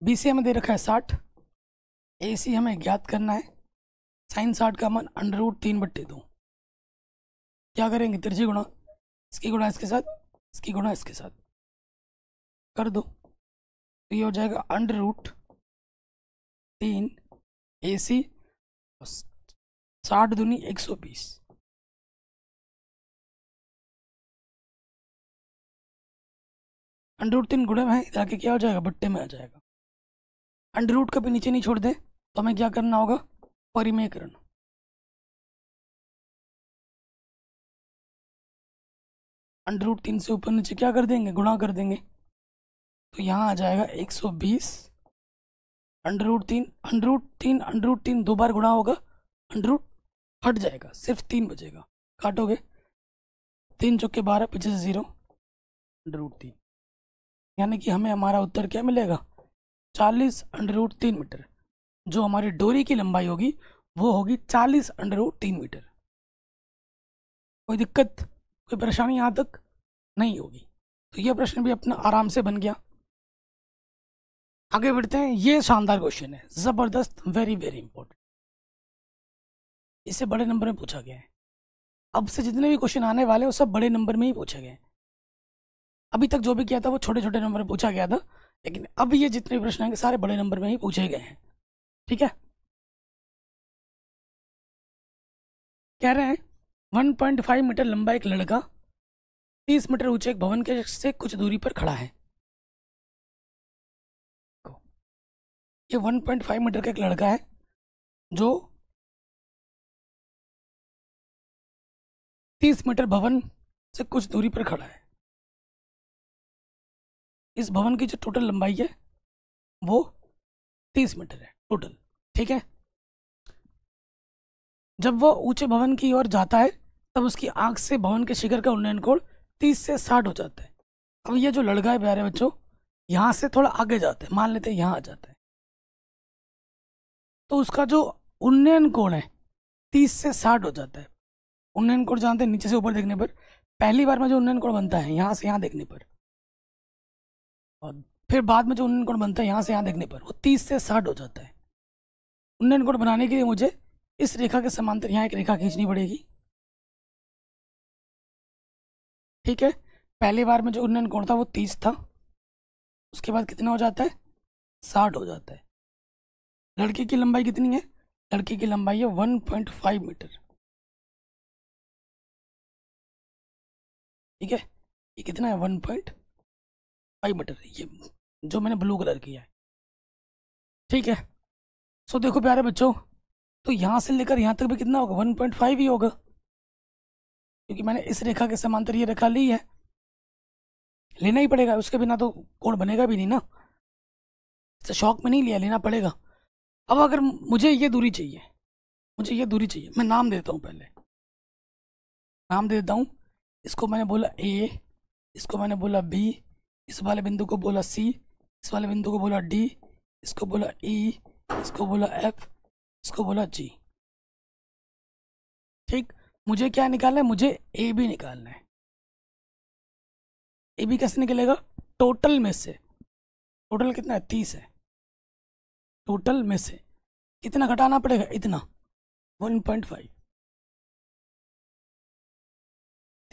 A: बी सी हमें दे रखा है 60, ए सी हमें ज्ञात करना है। साइन 60 का मान √3/2। क्या करेंगे? तिरछी गुणा, इसकी गुणा इसके साथ, इसकी गुणा इसके साथ कर दो, तो ये हो जाएगा √3 ए सी 60 दूनी 120। √3 गुणे में है, इधर आके क्या हो जाएगा? बट्टे में आ जाएगा। अंडर रूट कभी नीचे नहीं छोड़ दे तो हमें क्या करना होगा? परिमेयकरण। √3 से ऊपर नीचे क्या कर देंगे? गुणा कर देंगे। तो यहाँ आ जाएगा 120 √3 दो बार गुणा होगा, अंडर हट जाएगा, सिर्फ 3 बचेगा। काटोगे 3 चौके 12, पीछे से 0, √3, यानी कि हमें हमारा उत्तर क्या मिलेगा? 40 √3 मीटर। जो हमारी डोरी की लंबाई होगी वो होगी 40 √3 मीटर। कोई दिक्कत, कोई परेशानी यहाँ तक नहीं होगी। तो यह प्रश्न भी अपना आराम से बन गया। आगे बढ़ते हैं। ये शानदार क्वेश्चन है, जबरदस्त, वेरी वेरी इंपॉर्टेंट। इसे बड़े नंबर में पूछा गया है। अब से जितने भी क्वेश्चन आने वाले वो सब बड़े नंबर में ही पूछे गए। अभी तक जो भी किया था वो छोटे छोटे नंबर में पूछा गया था, लेकिन अब ये जितने प्रश्न आएंगे सारे बड़े नंबर में ही पूछे गए हैं। ठीक है, कह रहे हैं 1.5 मीटर लंबा एक लड़का 30 मीटर ऊंचे एक भवन के से कुछ दूरी पर खड़ा है। ये 1.5 मीटर का एक लड़का है जो 30 मीटर भवन से कुछ दूरी पर खड़ा है। इस भवन की जो टोटल लंबाई है वो 30 मीटर है टोटल। ठीक है, जब वो ऊंचे भवन की ओर जाता है तब उसकी आंख से भवन के शिखर का उन्नयन कोण 30 से 60 हो जाता है। अब ये जो लड़का है प्यारे बच्चों, यहाँ से थोड़ा आगे जाता है, मान लेते हैं यहाँ आ जाता है, तो उसका जो उन्नयन कोण है 30 से 60 हो जाता है। उन्नयन कोण जानते हैं, नीचे से ऊपर देखने पर पहली बार में जो उन्नयन कोण बनता है यहाँ से यहाँ देखने पर, और फिर बाद में जो उन्नयन कोण बनता है यहाँ से यहाँ देखने पर, वो 30 से 60 हो जाता है। उन्नयन कोण बनाने के लिए मुझे इस रेखा के समांतर यहाँ एक रेखा खींचनी पड़ेगी। ठीक है, पहली बार में जो उन्नयन कोण था वो 30 था, उसके बाद कितना हो जाता है? 60 हो जाता है। लड़के की लंबाई कितनी है? लड़के की लंबाई है 1.5 मीटर। ठीक है, ये कितना है? 1.5 मीटर, ये जो मैंने ब्लू कलर किया है। ठीक है, सो देखो प्यारे बच्चों, तो यहाँ से लेकर यहाँ तक भी कितना होगा? 1.5 ही होगा, क्योंकि मैंने इस रेखा के समांतर ये रेखा ली है। लेना ही पड़ेगा, उसके बिना तो कोण बनेगा भी नहीं ना। शौक में नहीं लिया, लेना पड़ेगा। अब अगर मुझे ये दूरी चाहिए, मुझे ये दूरी चाहिए, मैं नाम देता हूँ, पहले नाम दे देता हूँ। इसको मैंने बोला ए, इसको मैंने बोला बी, इस वाले बिंदु को बोला सी, इस वाले बिंदु को बोला डी, इसको बोला ई, इसको बोला एफ, इसको बोला जी। ठीक, मुझे क्या निकालना है? मुझे ए बी निकालना है। ए बी कैसे निकलेगा? टोटल में से, टोटल कितना है? 30 है। टोटल में से कितना घटाना पड़ेगा? इतना, 1.5।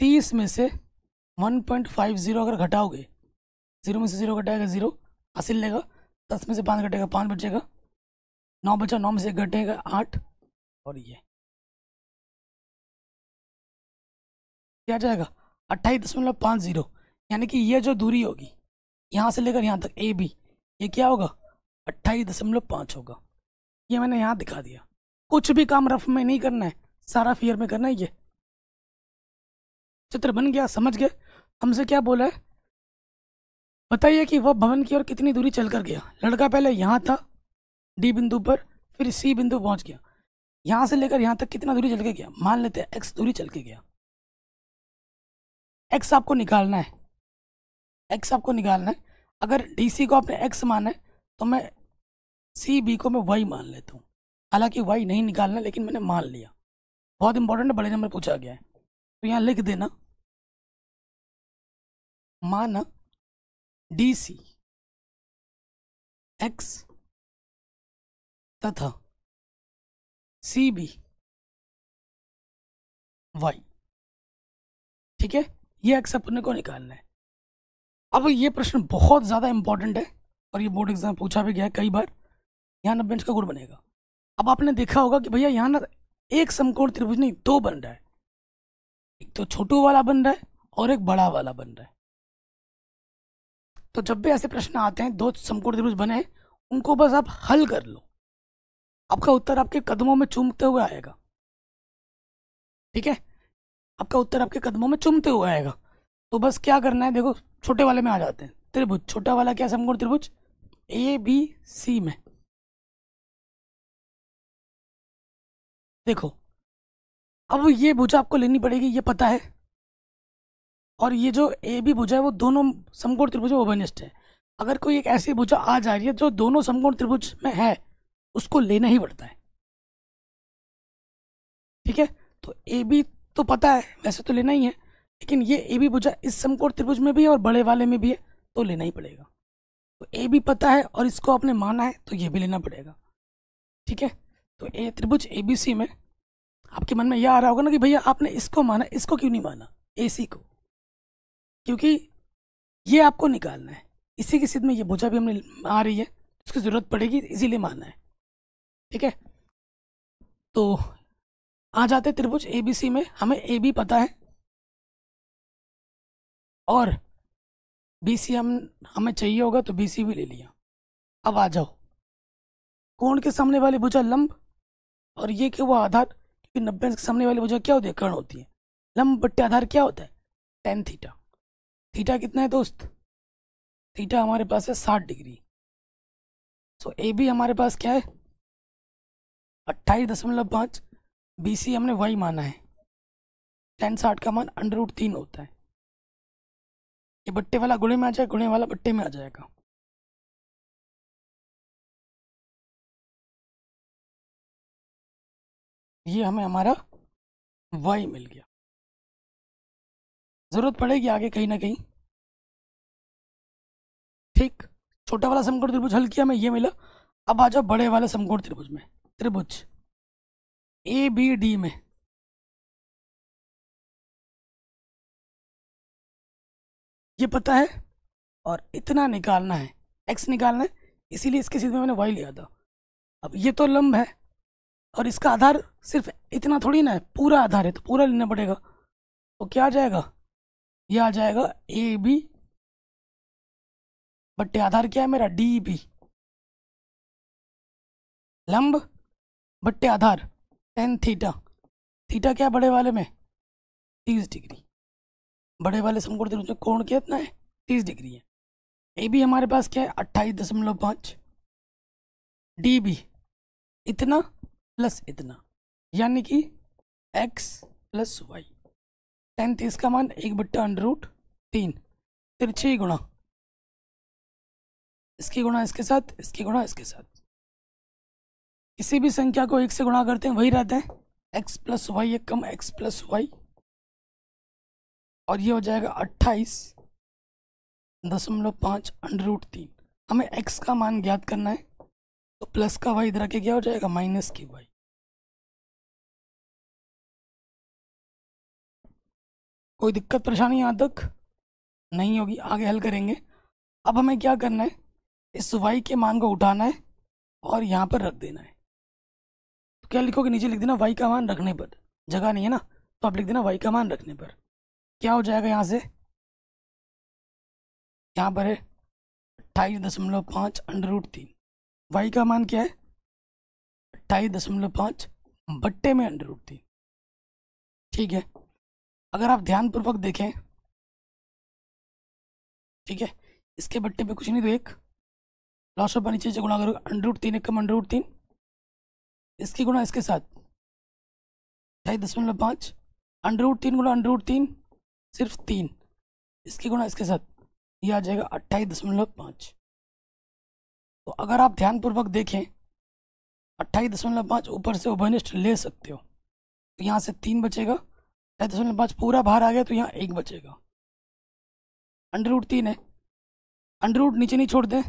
A: 30 में से 1.50 अगर घटाओगे, 0 में से 0 घटाएगा 0, हासिल लेगा। 10 में से 5 घटेगा 5 बचेगा, 9 बचा, 9 में से 1 घटेगा 8, और ये क्या जाएगा? 28.50। यानी कि ये जो दूरी होगी यहाँ से लेकर यहाँ तक ए बी, ये क्या होगा? 28.5 होगा। ये मैंने यहाँ दिखा दिया। कुछ भी काम रफ में नहीं करना है, सारा फियर में करना है। ये चित्र बन गया, समझ गए? हमसे क्या बोला है? बताइए कि वह भवन की ओर कितनी दूरी चलकर गया। लड़का पहले यहाँ था डी बिंदु पर, फिर सी बिंदु पहुंच गया। यहाँ से लेकर यहाँ तक कितना दूरी चल के गया? मान लेते हैं एक्स दूरी चल के गया। एक्स आपको निकालना है, एक्स आपको निकालना है। अगर डी सी को आपने एक्स माना है तो मैं सी बी को मैं वाई मान लेता हूँ। हालांकि वाई नहीं निकालना, लेकिन मैंने मान लिया। बहुत इंपॉर्टेंट है, बड़े नंबर पूछा गया है, तो यहाँ लिख देना, माना डी सी एक्स तथा सी बी वाई। ठीक है, ये एक्स अपने को निकालना है। अब ये प्रश्न बहुत ज़्यादा इंपॉर्टेंट है और ये बोर्ड एग्जाम पूछा भी गया है कई बार। यहाँ 90 अंश का गुण बनेगा। अब आपने देखा होगा कि भैया यहाँ ना एक समकोण त्रिभुज नहीं, दो बन रहा है। एक तो छोटू वाला बन रहा है और एक बड़ा वाला बन रहा है। तो जब भी ऐसे प्रश्न आते हैं, दो समकोण त्रिभुज बने हैं, उनको बस आप हल कर लो, आपका उत्तर आपके कदमों में चूमते हुए आएगा। ठीक है, आपका उत्तर आपके कदमों में चूमते हुए आएगा। तो बस क्या करना है, देखो छोटे वाले में आ जाते हैं। त्रिभुज, छोटा वाला क्या समकोण त्रिभुज? ए बी सी में। देखो अब ये भुजा आपको लेनी पड़ेगी, ये पता है। और ये जो ए बी भुजा है वो दोनों समकोण त्रिभुज वो वनिष्ठ है। अगर कोई एक ऐसी भुजा आ जा रही है जो दोनों समकोण त्रिभुज में है, उसको लेना ही पड़ता है। ठीक है, तो ए बी तो पता है, वैसे तो लेना ही है, लेकिन ये ए बी भुजा इस समकोण त्रिभुज में भी है और बड़े वाले में भी है, तो लेना ही पड़ेगा। तो ए बी पता है और इसको आपने माना है, तो ये भी लेना पड़ेगा। ठीक है, तो ए त्रिभुज ए बी सी में आपके मन में यह आ रहा होगा ना कि भैया आपने इसको माना, इसको क्यों नहीं माना, ए सी को? क्योंकि ये आपको निकालना है। इसी की स्थिति में ये भुजा भी हमने आ रही है, उसकी जरूरत पड़ेगी, इसीलिए मानना है। ठीक है, तो आ जाते त्रिभुज ए बी सी में। हमें ए बी पता है और बी सी हमें चाहिए होगा, तो बी सी भी ले लिया। अब आ जाओ, कोण के सामने वाली भुजा लंब और ये क्या हुआ? आधार। क्योंकि 90 अंश के सामने वाली भुजा क्या होती है? कर्ण होती है। लंब बट्टे आधार क्या होता है? tan theta. थीटा कितना है दोस्त? थीटा हमारे पास है 60 डिग्री। सो ए बी हमारे पास क्या है? 28.5। बी सी हमने वही माना है। tan 60 का मान √3 होता है। ये बट्टे वाला गुणे में आ जाए, गुणे वाला बट्टे में आ जाएगा। ये हमें हमारा y मिल गया। जरूरत पड़ेगी आगे कहीं ना कहीं। ठीक, छोटा वाला समकोण त्रिभुज हल किया, मैं ये मिला। अब आ जाओ बड़े वाले समकोण त्रिभुज में। त्रिभुज ए बी डी में ये पता है और इतना निकालना है, x निकालना है, इसीलिए इसके सीधे में मैंने y लिया था। अब ये तो लंब है और इसका आधार सिर्फ इतना थोड़ी ना है, पूरा आधार है, तो पूरा लेना पड़ेगा। तो क्या आ जाएगा? ये आ जाएगा ए बी बट्टे आधार क्या है मेरा? D B. लंब बट्टे आधार tan थीटा। थीटा क्या है बड़े वाले में? 30 डिग्री। बड़े वाले समकोण त्रिभुज में कोण कितना है? 30 डिग्री है। ए बी हमारे पास क्या है 28.5, डी बी इतना प्लस इतना, यानी कि x प्लस वाई। tan 30 का मान 1/√3, तिरछी गुणा इसकी गुणा इसके साथ, इसकी गुणा इसके साथ। किसी भी संख्या को 1 से गुणा करते हैं वही रहता है, x प्लस वाई एक कम x प्लस वाई, और ये हो जाएगा 28.5√3। हमें x का मान ज्ञात करना है, तो प्लस का y इधर के क्या हो जाएगा माइनस की y। कोई दिक्कत परेशानी यहाँ तक नहीं होगी, आगे हल करेंगे। अब हमें क्या करना है, इस y के मान को उठाना है और यहाँ पर रख देना है। तो क्या लिखोगे, नीचे लिख देना y का मान रखने पर, जगह नहीं है ना तो आप लिख देना y का मान रखने पर। क्या हो जाएगा यहाँ से, यहाँ पर है 28.5√3, y का मान क्या है 28.5 बट्टे में √3। ठीक है, अगर आप ध्यानपूर्वक देखें, ठीक है, इसके बट्टे पे कुछ नहीं, तो एक लॉस ऑफ नीचे से गुणा करोगे, √3 एक कम √3, इसकी गुणा इसके साथ 28.5, √3 गुणा √3 सिर्फ 3, इसकी गुणा इसके साथ, ये आ जाएगा 28.5। तो अगर आप ध्यानपूर्वक देखें 28.5 ऊपर से उभयनिष्ठ ले सकते हो, तो यहाँ से 3 बचेगा, 28.5 पूरा बाहर आ गया तो यहाँ 1 बचेगा। √3 है, √ नीचे नहीं छोड़ दें,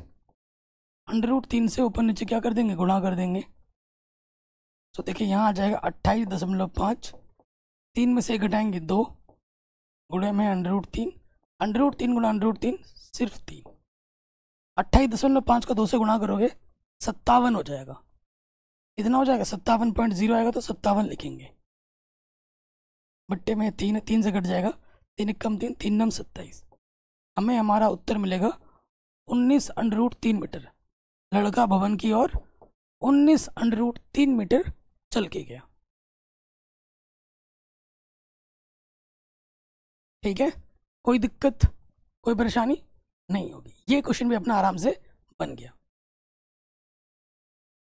A: √3 से ऊपर नीचे क्या कर देंगे, गुणा कर देंगे। तो देखिए यहाँ आ जाएगा 28.5, 3 में से 1 घटाएंगे 2, गुणे में √3, √3 गुणा √3 सिर्फ 3। 28.5 का 2 से गुणा करोगे 57 हो जाएगा, इतना हो जाएगा 57.0 आएगा, तो 57 लिखेंगे। बट्टे में 3 3 से कट जाएगा, 3 एक कम 3, 3 नम 27। हमें हमारा उत्तर मिलेगा 19√3 मीटर। लड़का भवन की ओर 19√3 मीटर चल के गया। ठीक है, कोई दिक्कत कोई परेशानी नहीं होगी, ये क्वेश्चन भी अपना आराम से बन गया।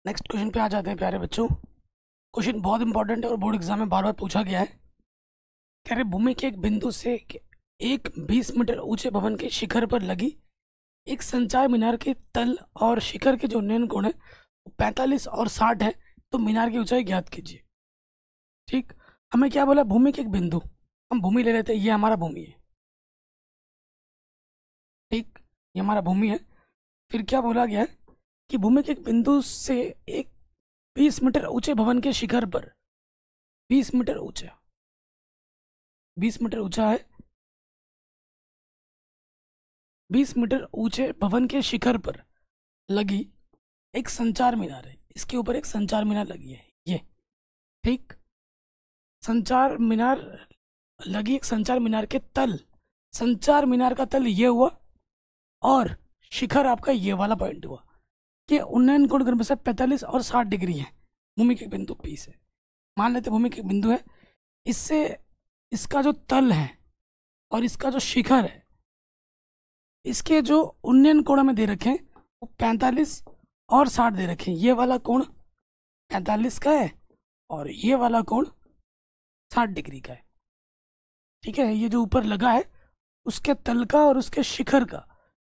A: नेक्स्ट क्वेश्चन पे आ जाते हैं प्यारे बच्चों। क्वेश्चन बहुत इंपॉर्टेंट है और बोर्ड एग्जाम में बार बार पूछा गया है। कह रहे भूमि के एक बिंदु से एक 20 मीटर ऊंचे भवन के शिखर पर लगी एक संचार मीनार के तल और शिखर के जो उन्नयन कोण है 45 और 60 है, तो मीनार की ऊंचाई ज्ञात कीजिए। ठीक, हमें क्या बोला, भूमि के एक बिंदु, हम भूमि ले लेते हैं, ये हमारा भूमि है। ठीक, ये हमारा भूमि है। फिर क्या बोला गया है कि भूमि के एक बिंदु से एक 20 मीटर ऊंचे भवन के शिखर पर, 20 मीटर ऊंचा, 20 मीटर ऊंचा है, 20 मीटर ऊंचे भवन के शिखर पर लगी एक संचार मीनार है, इसके ऊपर एक संचार मीनार लगी है ये। ठीक, संचार मीनार लगी, एक संचार मीनार के तल, संचार मीनार का तल ये हुआ और शिखर आपका ये वाला पॉइंट हुआ कि उन्नयन कोण क्रमशः 45 और 60 डिग्री है भूमि के बिंदु P से। मान लेते भूमि के बिंदु है, इससे इसका जो तल है और इसका जो शिखर है, इसके जो उन्नयन कोण में दे रखे हैं वो 45 और 60 दे रखे हैं। ये वाला कोण 45 का है और ये वाला कोण 60 डिग्री का है। ठीक है, ये जो ऊपर लगा है उसके तल का और उसके शिखर का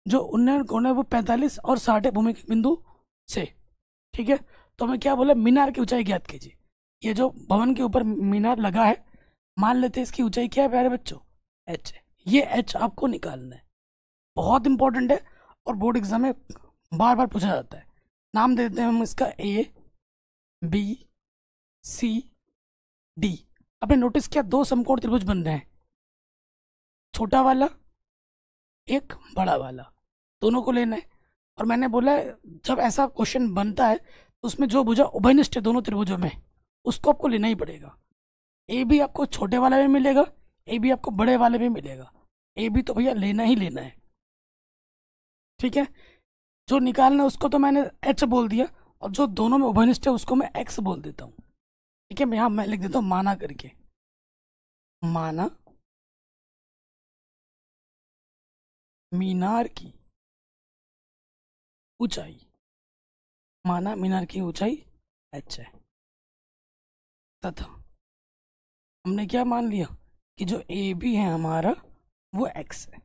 A: जो उन्नयन कोण है वो 45 और 60 है भूमि के बिंदु से। ठीक है, तो हमें क्या बोला, मीनार की ऊंचाई ज्ञात कीजिए। ये जो भवन के ऊपर मीनार लगा है, मान लेते हैं इसकी ऊंचाई क्या है प्यारे बच्चों, h है। ये h आपको निकालना है, बहुत इंपॉर्टेंट है और बोर्ड एग्जाम में बार बार पूछा जाता है। नाम दे देते हैं हम इसका A B C D। आपने नोटिस किया 2 समकोण त्रिभुज बन रहे हैं, छोटा वाला एक बड़ा वाला, दोनों को लेना है। और मैंने बोला है जब ऐसा क्वेश्चन बनता है तो उसमें जो भुजा उभयनिष्ठ है दोनों त्रिभुजों में उसको आपको लेना ही पड़ेगा। ए भी आपको छोटे वाला भी मिलेगा, ए भी आपको बड़े वाले भी मिलेगा, ए भी तो भैया लेना ही लेना है। ठीक है, जो निकालना है उसको तो मैंने एच बोल दिया और जो दोनों में उभयनिष्ठ है उसको मैं एक्स बोल देता हूँ। ठीक है, यहाँ मैं लिख देता हूँ माना करके, माना मीनार की ऊंचाई, माना मीनार की ऊंचाई h है, तथा हमने क्या मान लिया कि जो ए बी है हमारा वो x है,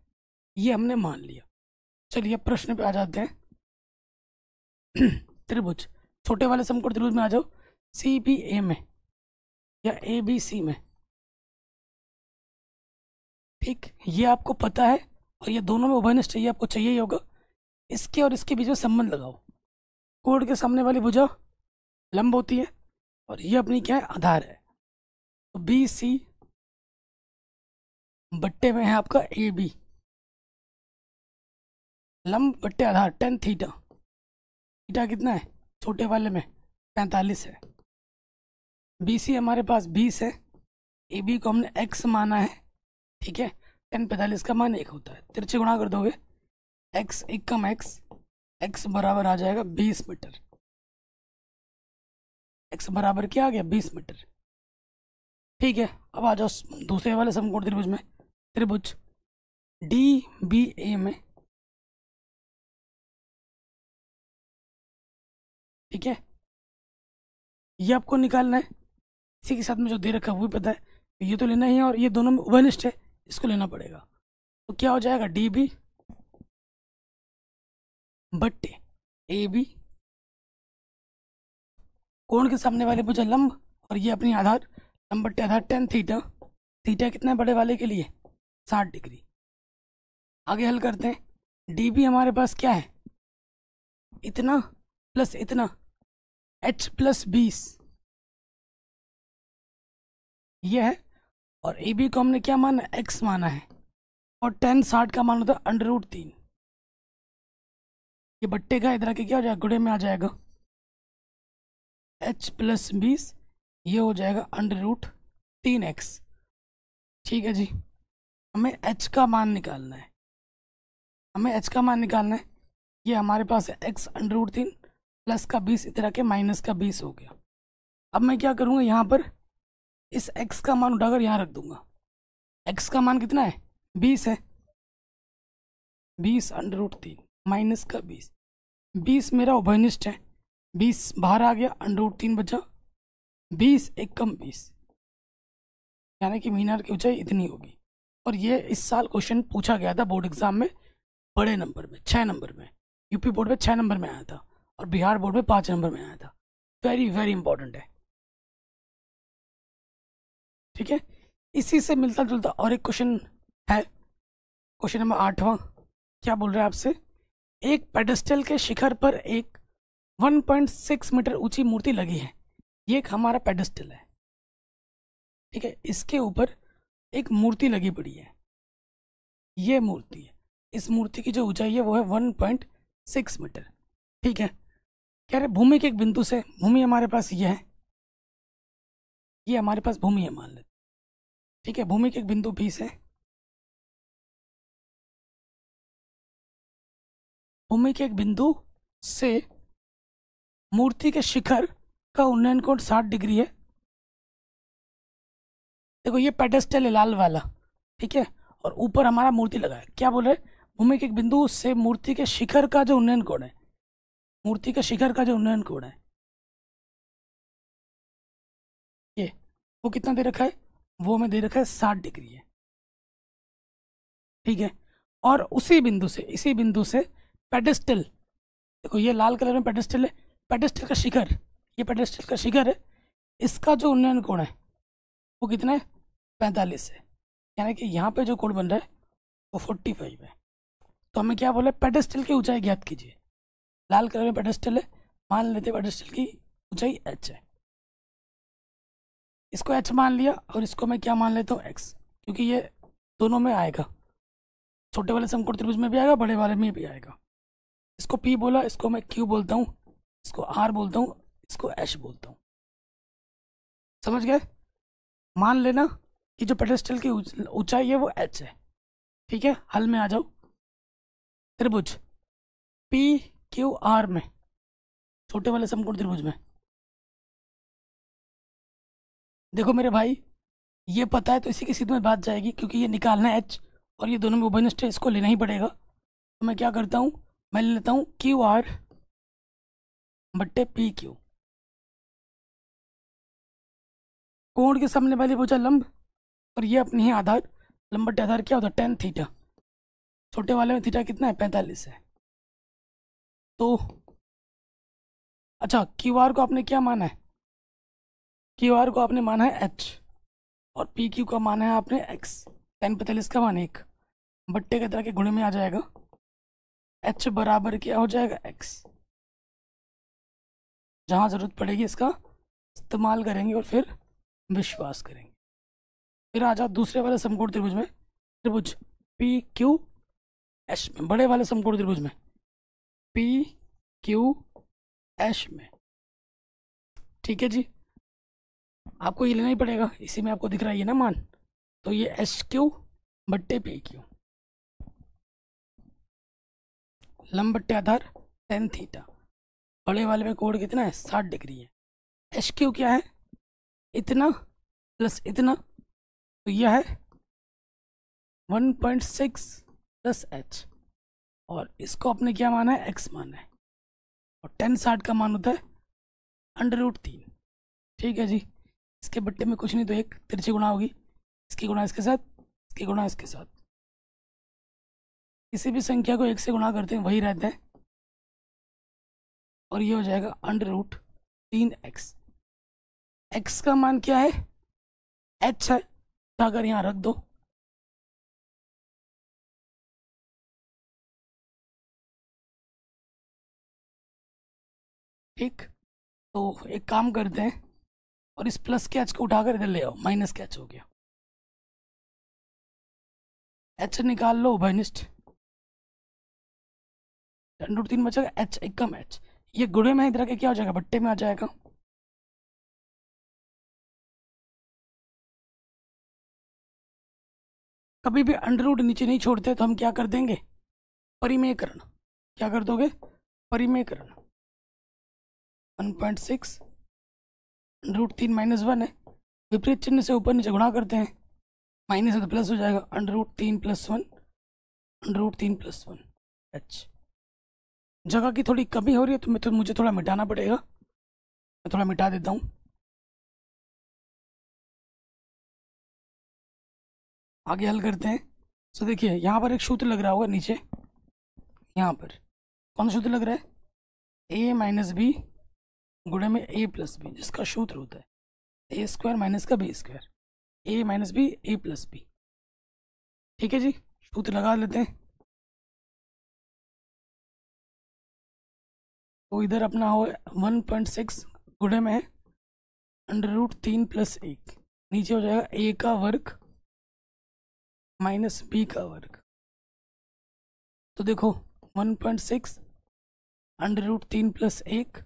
A: ये हमने मान लिया। चलिए अब प्रश्न पे आ जाते हैं। त्रिभुज, छोटे वाले समकोण त्रिभुज में आ जाओ, सी बी ए में या ए बी सी में। ठीक, ये आपको पता है और ये दोनों में उभयनिष्ठ चाहिए, आपको चाहिए ही होगा। इसके और इसके बीच में संबंध लगाओ। कोण के सामने वाली भुजा लंब होती है और ये अपनी क्या है, आधार है। तो बी सी बट्टे में है आपका ए बी, लंब बट्टे आधार टेन थीटा। थीटा कितना है छोटे वाले में, 45 है। बी सी हमारे पास 20 है, ए बी को हमने x माना है। ठीक है, 10 45 का मान 1 होता है, तिरछे गुणा कर दोगे x 1 कम x बराबर आ जाएगा 20 मीटर। x बराबर क्या आ गया, 20 मीटर। ठीक है, अब आ जाओ दूसरे वाले समकोण त्रिभुज में। त्रिभुज डी बी ए में, ठीक है, ये आपको निकालना है। इसी के साथ में जो दे रखा है वो भी पता है, ये तो लेना ही है और ये दोनों में उभयनिष्ठ है, इसको लेना पड़ेगा। तो क्या हो जाएगा, डी बी बट्टे ए बी, कोण के सामने वाले भुजा लंब और ये अपनी आधार, लंब बट्टे आधार 10 थीटा। थीटा कितना है बड़े वाले के लिए, 60 डिग्री। आगे हल करते हैं। डी बी हमारे पास क्या है, इतना प्लस इतना, h प्लस 20 ये है, और ए बी को हमने क्या माना, x माना है, और 10 60 का मान होता है √3। ये बट्टे का इधर के क्या हो जाएगा, गुणे में आ जाएगा, h प्लस 20 ये हो जाएगा √3x। ठीक है जी, हमें h का मान निकालना है, हमें h का मान निकालना है। ये हमारे पास है x √3 प्लस का 20 इधर के माइनस का 20 हो गया। अब मैं क्या करूँगा, यहाँ पर इस x का मान उठाकर यहाँ रख दूंगा। x का मान कितना है, 20 है, 20 √3 माइनस का 20, 20 मेरा उभयनिष्ठ है, 20 बाहर आ गया, √3 बचा, 20 1 कम 20, यानी कि मीनार की ऊंचाई इतनी होगी। और ये इस साल क्वेश्चन पूछा गया था बोर्ड एग्जाम में, बड़े नंबर में 6 नंबर में, यूपी बोर्ड में 6 नंबर में आया था और बिहार बोर्ड में 5 नंबर में आया था। वेरी वेरी इंपॉर्टेंट है। ठीक है, इसी से मिलता जुलता और एक क्वेश्चन है, क्वेश्चन नंबर 8वां। क्या बोल रहे हैं आपसे, एक पेडेस्टल के शिखर पर एक 1.6 मीटर ऊंची मूर्ति लगी है। ये एक हमारा पेडेस्टल है, ठीक है, इसके ऊपर एक मूर्ति लगी पड़ी है, ये मूर्ति है। इस मूर्ति की जो ऊंचाई है वो है 1.6 मीटर। ठीक है, कह रहे भूमि के एक बिंदु से, भूमि हमारे पास ये है, ये हमारे पास भूमि है मान लेते। ठीक है, भूमि के एक बिंदु P से, भूमि के एक बिंदु से मूर्ति के शिखर का उन्नयन कोण 60 डिग्री है। देखो ये पेडेस्टल है लाल वाला, ठीक है, और ऊपर हमारा मूर्ति लगा है। क्या बोल रहे हैं, भूमि के एक बिंदु से मूर्ति के शिखर का जो उन्नयन कोण है, मूर्ति के शिखर का जो उन्नयन कोण है ये, वो कितना दे रखा है, वो हमें दे रखा है 60 डिग्री है। ठीक है, और उसी बिंदु से, इसी बिंदु से पेडेस्टल, देखो ये लाल कलर में पेडेस्टल है, पेडेस्टल का शिखर, ये पेडेस्टल का शिखर है, इसका जो उन्नयन कोण है वो कितना है, 45 है। यानी कि यहाँ पे जो कोण बन रहा है वो 45 है। तो हमें क्या बोला, पेडेस्टल की ऊंचाई ज्ञात कीजिए। लाल कलर में पेडेस्टल है, मान लेते पेडेस्टल की ऊंचाई h है, इसको h मान लिया और इसको मैं क्या मान लेता हूँ x, क्योंकि ये दोनों में आएगा, छोटे वाले समकोण त्रिभुज में भी आएगा, बड़े वाले में भी आएगा। इसको p बोला, इसको मैं q बोलता हूँ, इसको r बोलता हूँ, इसको h बोलता हूँ। समझ गए, मान लेना कि जो पेडेस्टल की ऊंचाई है वो h है। ठीक है, हल में आ जाओ। त्रिभुज पी क्यू आर में, छोटे वाले समकोण त्रिभुज में, देखो मेरे भाई ये पता है तो इसी की सीध में बात जाएगी, क्योंकि ये निकालना है h और ये दोनों में उभयनिष्ठ है, इसको लेना ही पड़ेगा। तो मैं क्या करता हूँ, मैं ले लेता हूँ क्यू आर बट्टे पी क्यू। कोण के सामने वाली भुजा लंब, और ये अपनी है आधार। लंब बट्टे आधार क्या होता है, टेन थीटा। छोटे वाले में थीटा कितना है, 45 है। तो अच्छा, क्यू आर को आपने क्या माना है, क्यू आर को आपने माना है एच, और पी क्यू का माना है आपने एक्स। 10 45 का मान 1 बट्टे के तरह के गुणे में आ जाएगा। एच बराबर क्या हो जाएगा, एक्स। जहाँ ज़रूरत पड़ेगी इसका इस्तेमाल करेंगे और फिर विश्वास करेंगे। फिर आ जाओ दूसरे वाले समकोण त्रिभुज में, त्रिभुज पी क्यू एच में, बड़े वाले समकोण त्रिभुज में पी क्यू एच में। ठीक है जी, आपको ये लेना ही पड़ेगा, इसी में आपको दिख रहा है ये ना मान। तो ये एच क्यू बट्टे पी क्यू, लंब बट्टे आधार 10 थीटा। बड़े वाले में कोण कितना है, 60 डिग्री है। एच क्यू क्या है, इतना प्लस इतना, तो यह है 1.6 प्लस एच, और इसको आपने क्या माना है, एक्स माना है। और 10 60 का मान होता है √3। ठीक है जी, इसके बट्टे में कुछ नहीं तो एक तिरछी गुणा होगी, इसकी गुणा इसके साथ, इसकी गुणा इसके साथ। किसी भी संख्या को 1 से गुणा करते हैं वही रहता है, और ये हो जाएगा √3x। x का मान क्या है, h है, तो अगर यहाँ रख दो, ठीक। तो एक काम करते हैं, और इस प्लस के h को उठाकर इधर ले आओ, माइनस के h हो गया। h निकाल लो उभयनिष्ठ, 10√3 बचेगा, h एकम h, ये गुणे में इधर के क्या हो जाएगा, बट्टे में आ जाएगा। कभी भी अंडर नीचे नहीं छोड़ते तो हम क्या कर देंगे, परिमेयकरण। क्या कर दोगे, परिमेयकरण। 1.6 √3 -1 है, विपरीत चिन्ह से ऊपर नीचे गुणा करते हैं, माइनस है तो प्लस हो जाएगा, √3 + 1 √3 + 1 h। जगह की थोड़ी कमी हो रही है तो मुझे थोड़ा मिटाना पड़ेगा, मैं थोड़ा मिटा देता हूँ। आगे हल करते हैं। तो देखिए यहाँ पर एक सूत्र लग रहा होगा नीचे, यहाँ पर कौन सा सूत्र लग रहा है, a - b गुणे में a + b, जिसका सूत्र होता है a² - का b², a - b a + b। ठीक है जी, सूत्र लगा लेते हैं। तो इधर अपना हो 1.6 गुणे में है √3 + 1, नीचे हो जाएगा a का वर्ग - b का वर्ग। तो देखो 1.6 √3 + 1,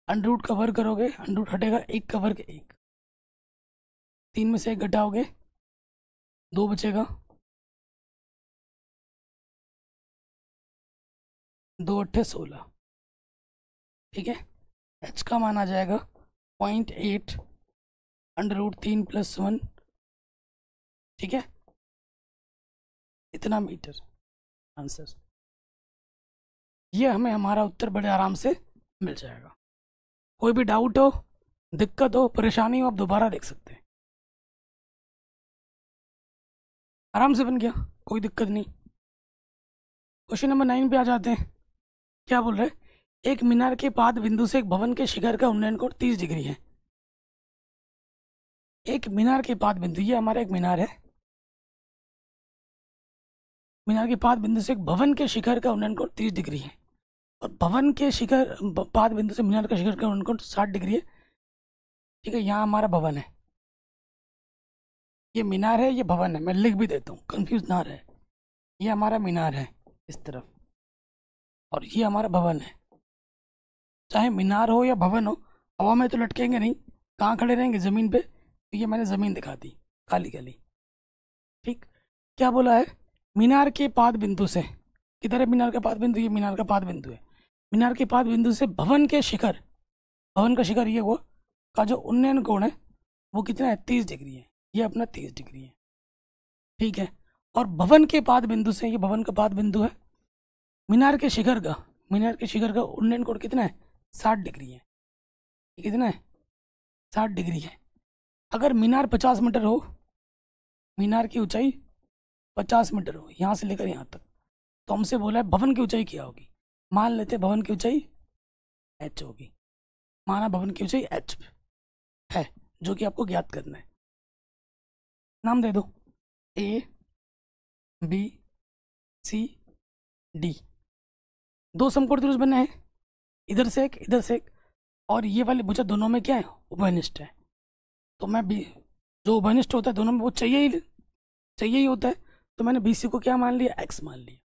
A: अंडर का वर्ग करोगे, अंडर हटेगा, 1 का वर्ग 1, 3 में से 1 घटाओगे 2 बचेगा, 2 × 8 = 16। ठीक है, h का मान आ जाएगा 0.8 √3 + 1, ठीक है, इतना मीटर आंसर। ये हमें हमारा उत्तर बड़े आराम से मिल जाएगा। कोई भी डाउट हो, दिक्कत हो, परेशानी हो, आप दोबारा देख सकते हैं। आराम से बन गया, कोई दिक्कत नहीं। क्वेश्चन नंबर 9 पे आ जाते हैं। क्या बोल रहे हैं, एक मीनार के पाद बिंदु से एक भवन के शिखर का उन्नयन कोण 30 डिग्री है। एक मीनार के पाद बिंदु, ये हमारा एक मीनार है, मीनार के पाद बिंदु से एक भवन के शिखर का उन्नयन कोण 30 डिग्री है, और भवन के शिखर पाद बिंदु से मीनार का शिखर का उन्नयन कोण 60 डिग्री है। ठीक है, यहाँ हमारा भवन है, ये मीनार है, ये भवन है, मैं लिख भी देता हूँ कंफ्यूज ना रहे। ये हमारा मीनार है इस तरफ, और ये हमारा भवन है। चाहे मीनार हो या भवन हो, हवा में तो लटकेंगे नहीं, कहाँ खड़े रहेंगे, ज़मीन पे। तो ये मैंने ज़मीन दिखा दी काली काली। ठीक, क्या बोला है, मीनार के पाद बिंदु से, किधर है मीनार का पाद बिंदु, ये मीनार का पाद बिंदु है। मीनार के पाद बिंदु से भवन के शिखर, भवन का शिखर ये हुआ, का जो उन्नयन कोण है वो कितना है, 30 डिग्री है, ये अपना 30 डिग्री है। ठीक है, और भवन के पाद बिंदु से, ये भवन का पाद बिंदु है, मीनार के शिखर का उन्नयन कोण कितना है? 60 डिग्री है। ये कितना है? 60 डिग्री है। अगर मीनार 50 मीटर हो, मीनार की ऊंचाई 50 मीटर हो यहाँ से लेकर यहाँ तक, तो हमसे बोला है भवन की ऊंचाई क्या होगी। मान लेते हैं भवन की ऊंचाई h होगी। माना भवन की ऊंचाई h है, जो कि आपको ज्ञात करना है। नाम दे दो, A B C D। दो समकोण त्रिभुज बने हैं, इधर से एक, इधर से एक, और ये वाली भुजा दोनों में क्या है? उभयनिष्ठ है। तो मैं भी, जो उभयनिष्ठ होता है दोनों में वो चाहिए ही होता है, तो मैंने BC को क्या मान लिया? x मान लिया।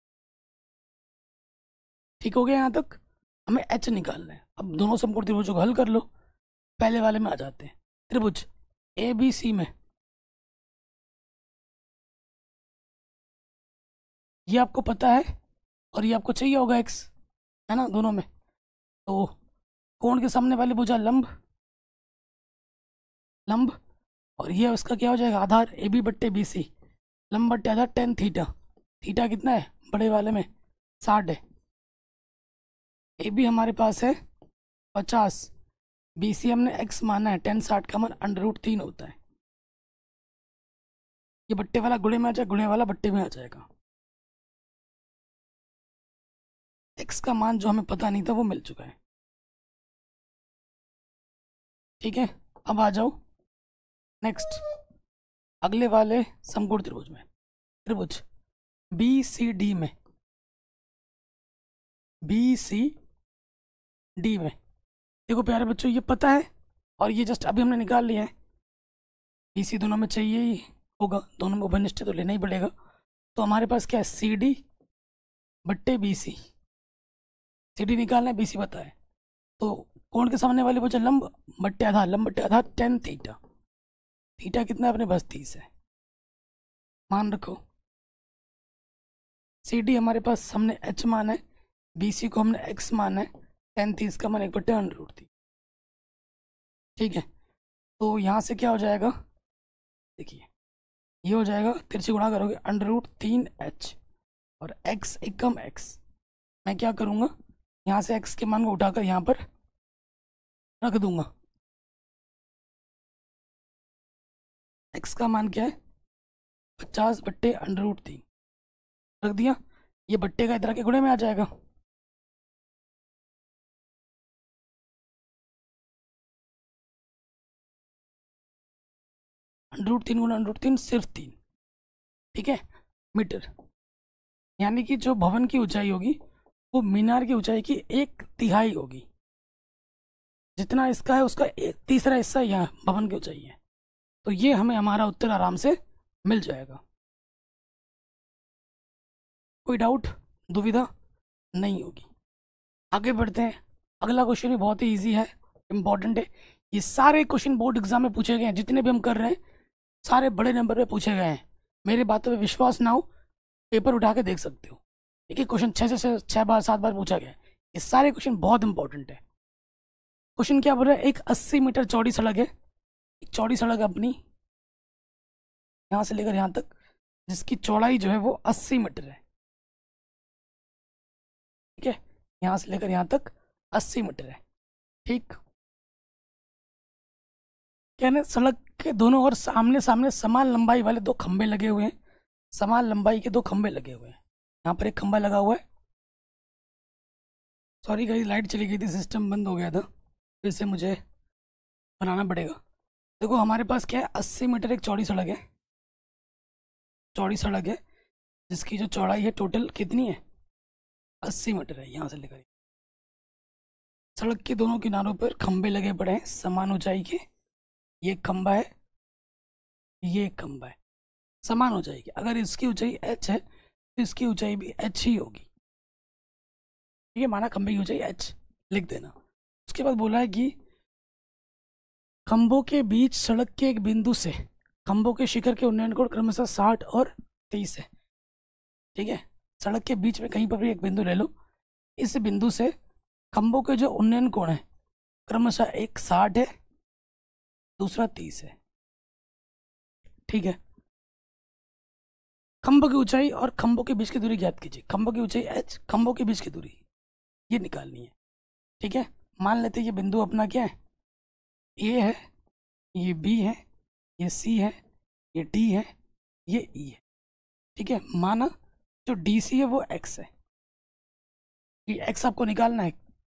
A: ठीक हो गया यहाँ तक? हमें h निकालना है। अब दोनों समकोण त्रिभुजों को हल कर लो। पहले वाले में आ जाते हैं। त्रिभुज ABC में ये आपको पता है और ये आपको चाहिए होगा x, है ना, दोनों में। तो कोण के सामने वाली भुजा लंब, और ये उसका क्या हो जाएगा? आधार AB बट्टे BC। लंब बट्टे आधार tan थीटा। थीटा कितना है बड़े वाले में? 60 है। AB हमारे पास है 50, BC हमने x माना है, tan 60 का मान √3 होता है। ये बट्टे वाला गुणे में आ जाएगा, गुणे वाला बट्टे में आ जाएगा। x का मान जो हमें पता नहीं था वो मिल चुका है। ठीक है, अब आ जाओ नेक्स्ट अगले वाले समकोण त्रिभुज में। त्रिभुज BCD में, BCD में देखो प्यारे बच्चों, ये पता है और ये जस्ट अभी हमने निकाल लिया है। BC दोनों में चाहिए ही होगा, दोनों में उभयनिष्ठ तो लेना ही पड़ेगा। तो हमारे पास क्या है? CD बट्टे BC। CD निकालना है, BC पता है। तो कोण के सामने वाले बचा लंब बट्टे आधार, लंब बट्टे आधार tan थीटा। थीटा कितना है अपने पास? 30 है। मान रखो CD हमारे पास हमने h माना है, BC को हमने x माना है, tan 30 का मान 1/√3। ठीक है, तो यहाँ से क्या हो जाएगा? देखिए ये हो जाएगा, तिरछी गुणा करोगे √3h और x एकम x। मैं क्या करूँगा? यहाँ से x के मान को उठाकर यहाँ पर रख दूंगा। x का मान क्या है? 50 बट्टे √3 रख दिया। ये बट्टे का इधर के गुणे में आ जाएगा। √3 गुणा √3 सिर्फ 3। ठीक है, मीटर। यानी कि जो भवन की ऊंचाई होगी वो मीनार की ऊंचाई की 1/3 होगी। जितना इसका है उसका 1/3 हिस्सा यहाँ भवन की ऊंचाई है। तो ये हमें हमारा उत्तर आराम से मिल जाएगा। कोई डाउट, दुविधा नहीं होगी। आगे बढ़ते हैं। अगला क्वेश्चन भी बहुत ही इजी है, इंपॉर्टेंट है। ये सारे क्वेश्चन बोर्ड एग्जाम में पूछे गए हैं, जितने भी हम कर रहे हैं सारे बड़े नंबर पे पूछे गए हैं। मेरी बातों पे विश्वास ना हो, पेपर उठा के देख सकते हो। एक ही क्वेश्चन 6 बार 7 बार पूछा गया है। ये सारे क्वेश्चन बहुत इंपॉर्टेंट है। क्वेश्चन क्या बोल रहा है? एक 80 मीटर चौड़ी सड़क है, एक चौड़ी सड़क है अपनी, यहाँ से लेकर यहाँ तक, जिसकी चौड़ाई जो है वो 80 मीटर है। ठीक है, यहाँ से लेकर यहाँ तक 80 मीटर है। ठीक, कहने सड़क के दोनों ओर सामने सामने समान लंबाई वाले दो खंबे लगे हुए हैं। समान लंबाई के दो खंबे लगे हुए हैं। यहाँ पर एक खंबा लगा हुआ है। सॉरी गाइस, लाइट चली गई थी, सिस्टम बंद हो गया था, फिर से मुझे बनाना पड़ेगा। देखो हमारे पास क्या है? 80 मीटर एक चौड़ी सड़क है, चौड़ी सड़क है जिसकी जो चौड़ाई है टोटल कितनी है? 80 मीटर है। यहाँ से लेकर सड़क के दोनों किनारों पर खंबे लगे पड़े हैं समान ऊंचाई के। ये खंबा है, ये खंबा है, समान ऊंचाई की। अगर इसकी ऊंचाई h है तो इसकी ऊंचाई भी h ही होगी। ठीक है, माना खंबे की ऊंचाई h लिख देना। उसके बाद बोला है कि खंभों के बीच सड़क के एक बिंदु से खंभों के शिखर के उन्नयन कोण क्रमशः 60 और 30 है। ठीक है, सड़क के बीच में कहीं पर भी एक बिंदु ले लो। इस बिंदु से खंभों के जो उन्नयन कोण है क्रमशः एक 60 है, दूसरा 30 है। ठीक है, खंभ की ऊंचाई और खंभों के बीच की दूरी ज्ञात कीजिए। खंभों की ऊंचाई h, खंभों के बीच की दूरी ये निकालनी है। ठीक है, मान लेते हैं ये बिंदु अपना क्या है, A है, ये B है, ये C है, ये D है, ये E है। ठीक है, माना जो DC है वो x है, ये x आपको निकालना है।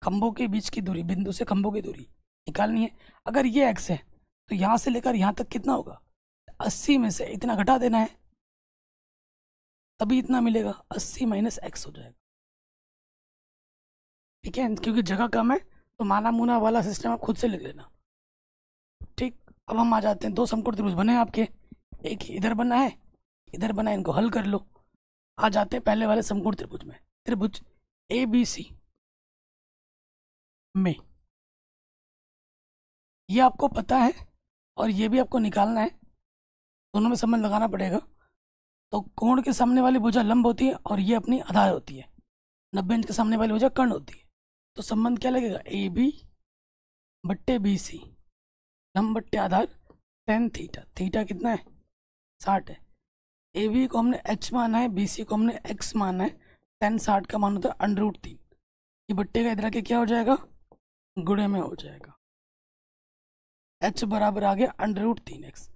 A: खंभों के बीच की दूरी, बिंदु से खंभों की दूरी निकालनी है। अगर ये x है तो यहाँ से लेकर यहाँ तक कितना होगा, 80 में से इतना घटा देना है, तभी इतना मिलेगा। 80 माइनस x हो जाएगा। ठीक है, क्योंकि जगह कम है तो माना मुना वाला सिस्टम आप खुद से लिख लेना। ठीक, अब हम आ जाते हैं, दो समकोण त्रिभुज बने हैं आपके, एक इधर बना है, इधर बना है, इनको हल कर लो। आ जाते हैं पहले वाले समकोण त्रिभुज में। त्रिभुज ABC में ये आपको पता है और ये भी आपको निकालना है, दोनों में संबंध लगाना पड़ेगा। तो कोण के सामने वाली भुजा लंब होती है और ये अपनी आधार होती है, 90 अंश के सामने वाली भुजा कर्ण होती है। तो संबंध क्या लगेगा, AB बट्टे BC, लंब बट्टे आधार tan थीटा। थीटा कितना है, 60 है। AB को हमने h माना है, BC को हमने x माना है। tan 60 का मान होता है √3। ये बट्टे का इधर के क्या हो जाएगा, गुणे में हो जाएगा। h बराबर आ गया √3x।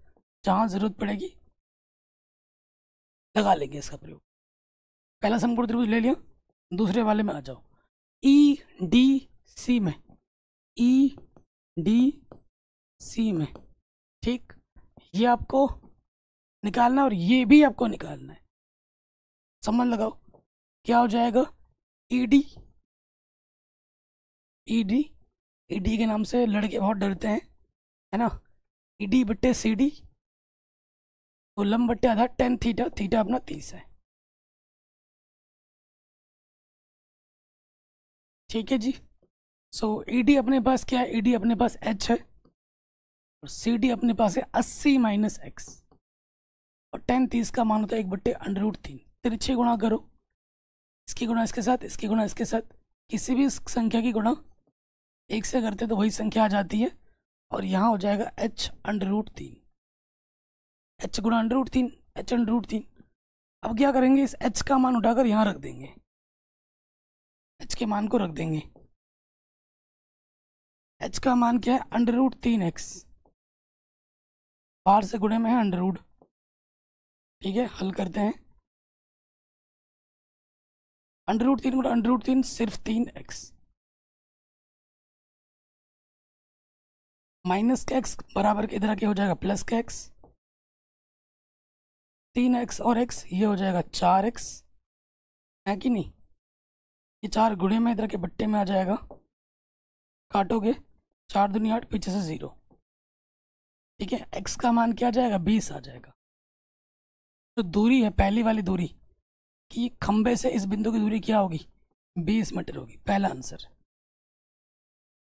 A: जहाँ जरूरत पड़ेगी लगा लेंगे इसका प्रयोग। पहला समकोण त्रिभुज ले लिया, दूसरे वाले में आ जाओ। EDC में, EDC में, ठीक, ये आपको निकालना है और ये भी आपको निकालना है। संबंध लगाओ, क्या हो जाएगा, ED के नाम से लड़के बहुत डरते हैं, है ना। ED बट्टे CD, तो लंब बट्टे आधार tan थीटा, थीटा अपना 30 है। ठीक है जी। सो ED अपने पास क्या है, ED अपने पास h है और CD अपने पास है 80 माइनस x, और tan 30 का मान होता है 1/√3। तिरछे गुणा करो, इसकी गुणा इसके साथ, इसकी गुणा इसके साथ, किसी भी संख्या की गुणा एक से करते तो वही संख्या आ जाती है, और यहाँ हो जाएगा h√3, h गुणा √3, h√3। अब क्या करेंगे, इस h का मान उठाकर यहाँ रख देंगे, h के मान को रख देंगे। h का मान क्या है, √3x, बाहर से गुणे में है √। ठीक है, हल करते हैं। √3 गुणा √3 सिर्फ 3x, माइनस का x बराबर के इधर आके हो जाएगा प्लस का x, 3x और x ये हो जाएगा 4x, है कि नहीं। ये 4 गुणे में इधर के बट्टे में आ जाएगा, काटोगे 4 दूनी 8, पीछे से 0। ठीक है, x का मान क्या आ जाएगा, 20 आ जाएगा। तो दूरी है, पहली वाली दूरी कि खंबे से इस बिंदु की दूरी क्या होगी, 20 मीटर होगी, पहला आंसर।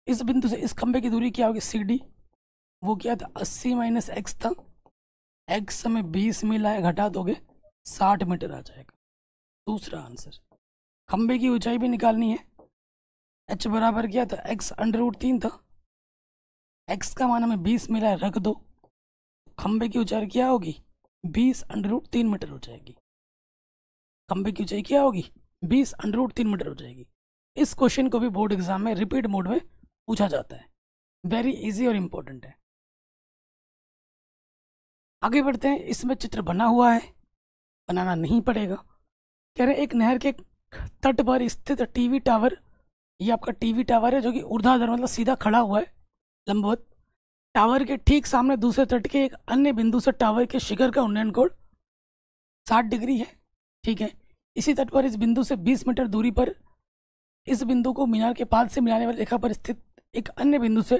A: इस बिंदु से इस खंबे की दूरी क्या होगी, CD, वो क्या था 80 माइनस x था, x में 20 मिला है, घटा दोगे 60 मीटर आ जाएगा, दूसरा आंसर। खंबे की ऊंचाई भी निकालनी है, h बराबर क्या था, x √3 था, x का मान हमें 20 मिला है, रख दो, खंबे की ऊंचाई क्या होगी, 20 √3 मीटर हो जाएगी। खंबे की ऊंचाई क्या होगी, 20 √3 मीटर हो जाएगी। इस क्वेश्चन को भी बोर्ड एग्जाम में रिपीट मोड में पूछा जाता है, वेरी इजी और इम्पोर्टेंट है। आगे बढ़ते हैं, इसमें चित्र बना हुआ है, बनाना नहीं पड़ेगा। कह रहे एक नहर के तट पर स्थित टीवी टावर, ये आपका टीवी टावर है जो कि ऊर्ध्वाधर मतलब सीधा खड़ा हुआ है, लंबवत। टावर के ठीक सामने दूसरे तट के एक अन्य बिंदु से टावर के शिखर का उन्नयन कोण 60 डिग्री है। ठीक है, इसी तट पर इस बिंदु से 20 मीटर दूरी पर इस बिंदु को मीनार के पाद से मिलाने वाली रेखा पर स्थित एक अन्य बिंदु से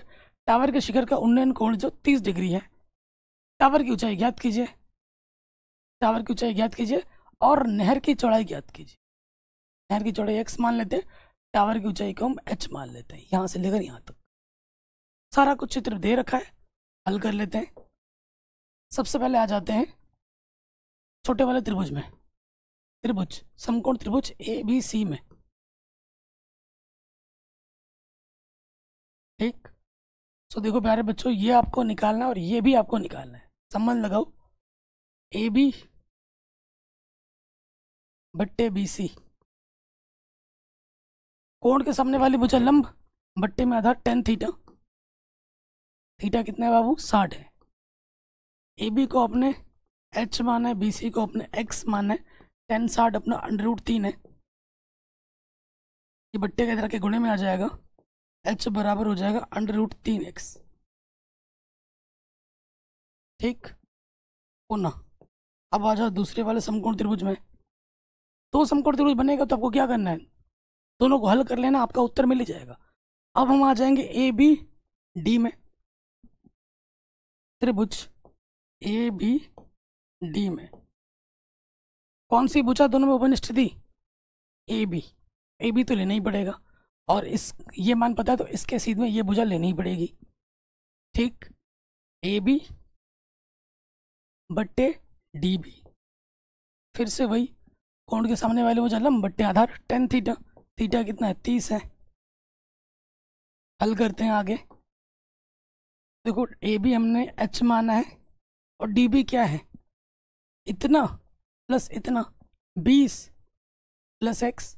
A: टावर के शिखर का उन्नयन कोण जो 30 डिग्री है। टावर की ऊंचाई ज्ञात कीजिए, टावर की ऊंचाई ज्ञात कीजिए और नहर की चौड़ाई ज्ञात कीजिए। नहर की चौड़ाई x मान लेते हैं, टावर की ऊंचाई को हम h मान लेते हैं, यहाँ से लेकर यहाँ तक। सारा कुछ चित्र दे रखा है, हल कर लेते हैं। सबसे पहले आ जाते हैं छोटे वाले त्रिभुज में, त्रिभुज समकोण त्रिभुज ABC में। ठीक, सो देखो प्यारे बच्चों, ये आपको निकालना है और ये भी आपको निकालना है। संबंध लगाओ, AB बट्टे BC, कोण के सामने वाली भुजा लंब बट्टे में आधार tan थीटा, थीटा कितना है बाबू 60 है। AB को अपने H माना है, BC को अपने X माना है, tan 60 अपना √3 है, ये बट्टे के इधर के गुणे में आ जाएगा, H बराबर हो जाएगा √3x। ठीक, पुनः अब आ जाओ दूसरे वाले समकोण त्रिभुज में। दो समकोण त्रिभुज बनेगा तो आपको क्या करना है, दोनों को हल कर लेना, आपका उत्तर मिल ही जाएगा। अब हम आ जाएंगे ABD में, त्रिभुज ABD में कौन सी भुजा दोनों में उपन स्थिति, AB तो लेना ही पड़ेगा, और इस ये मान पता है तो इसके सीध में ये भुजा लेनी ही पड़ेगी। ठीक, AB बट्टे DB, फिर से वही कोण के सामने वाले भुजा लंब बट्टे आधार tan थीटा, थीटा कितना है 30 है। हल करते हैं आगे। देखो AB हमने H माना है और DB क्या है, इतना प्लस इतना 20 प्लस x,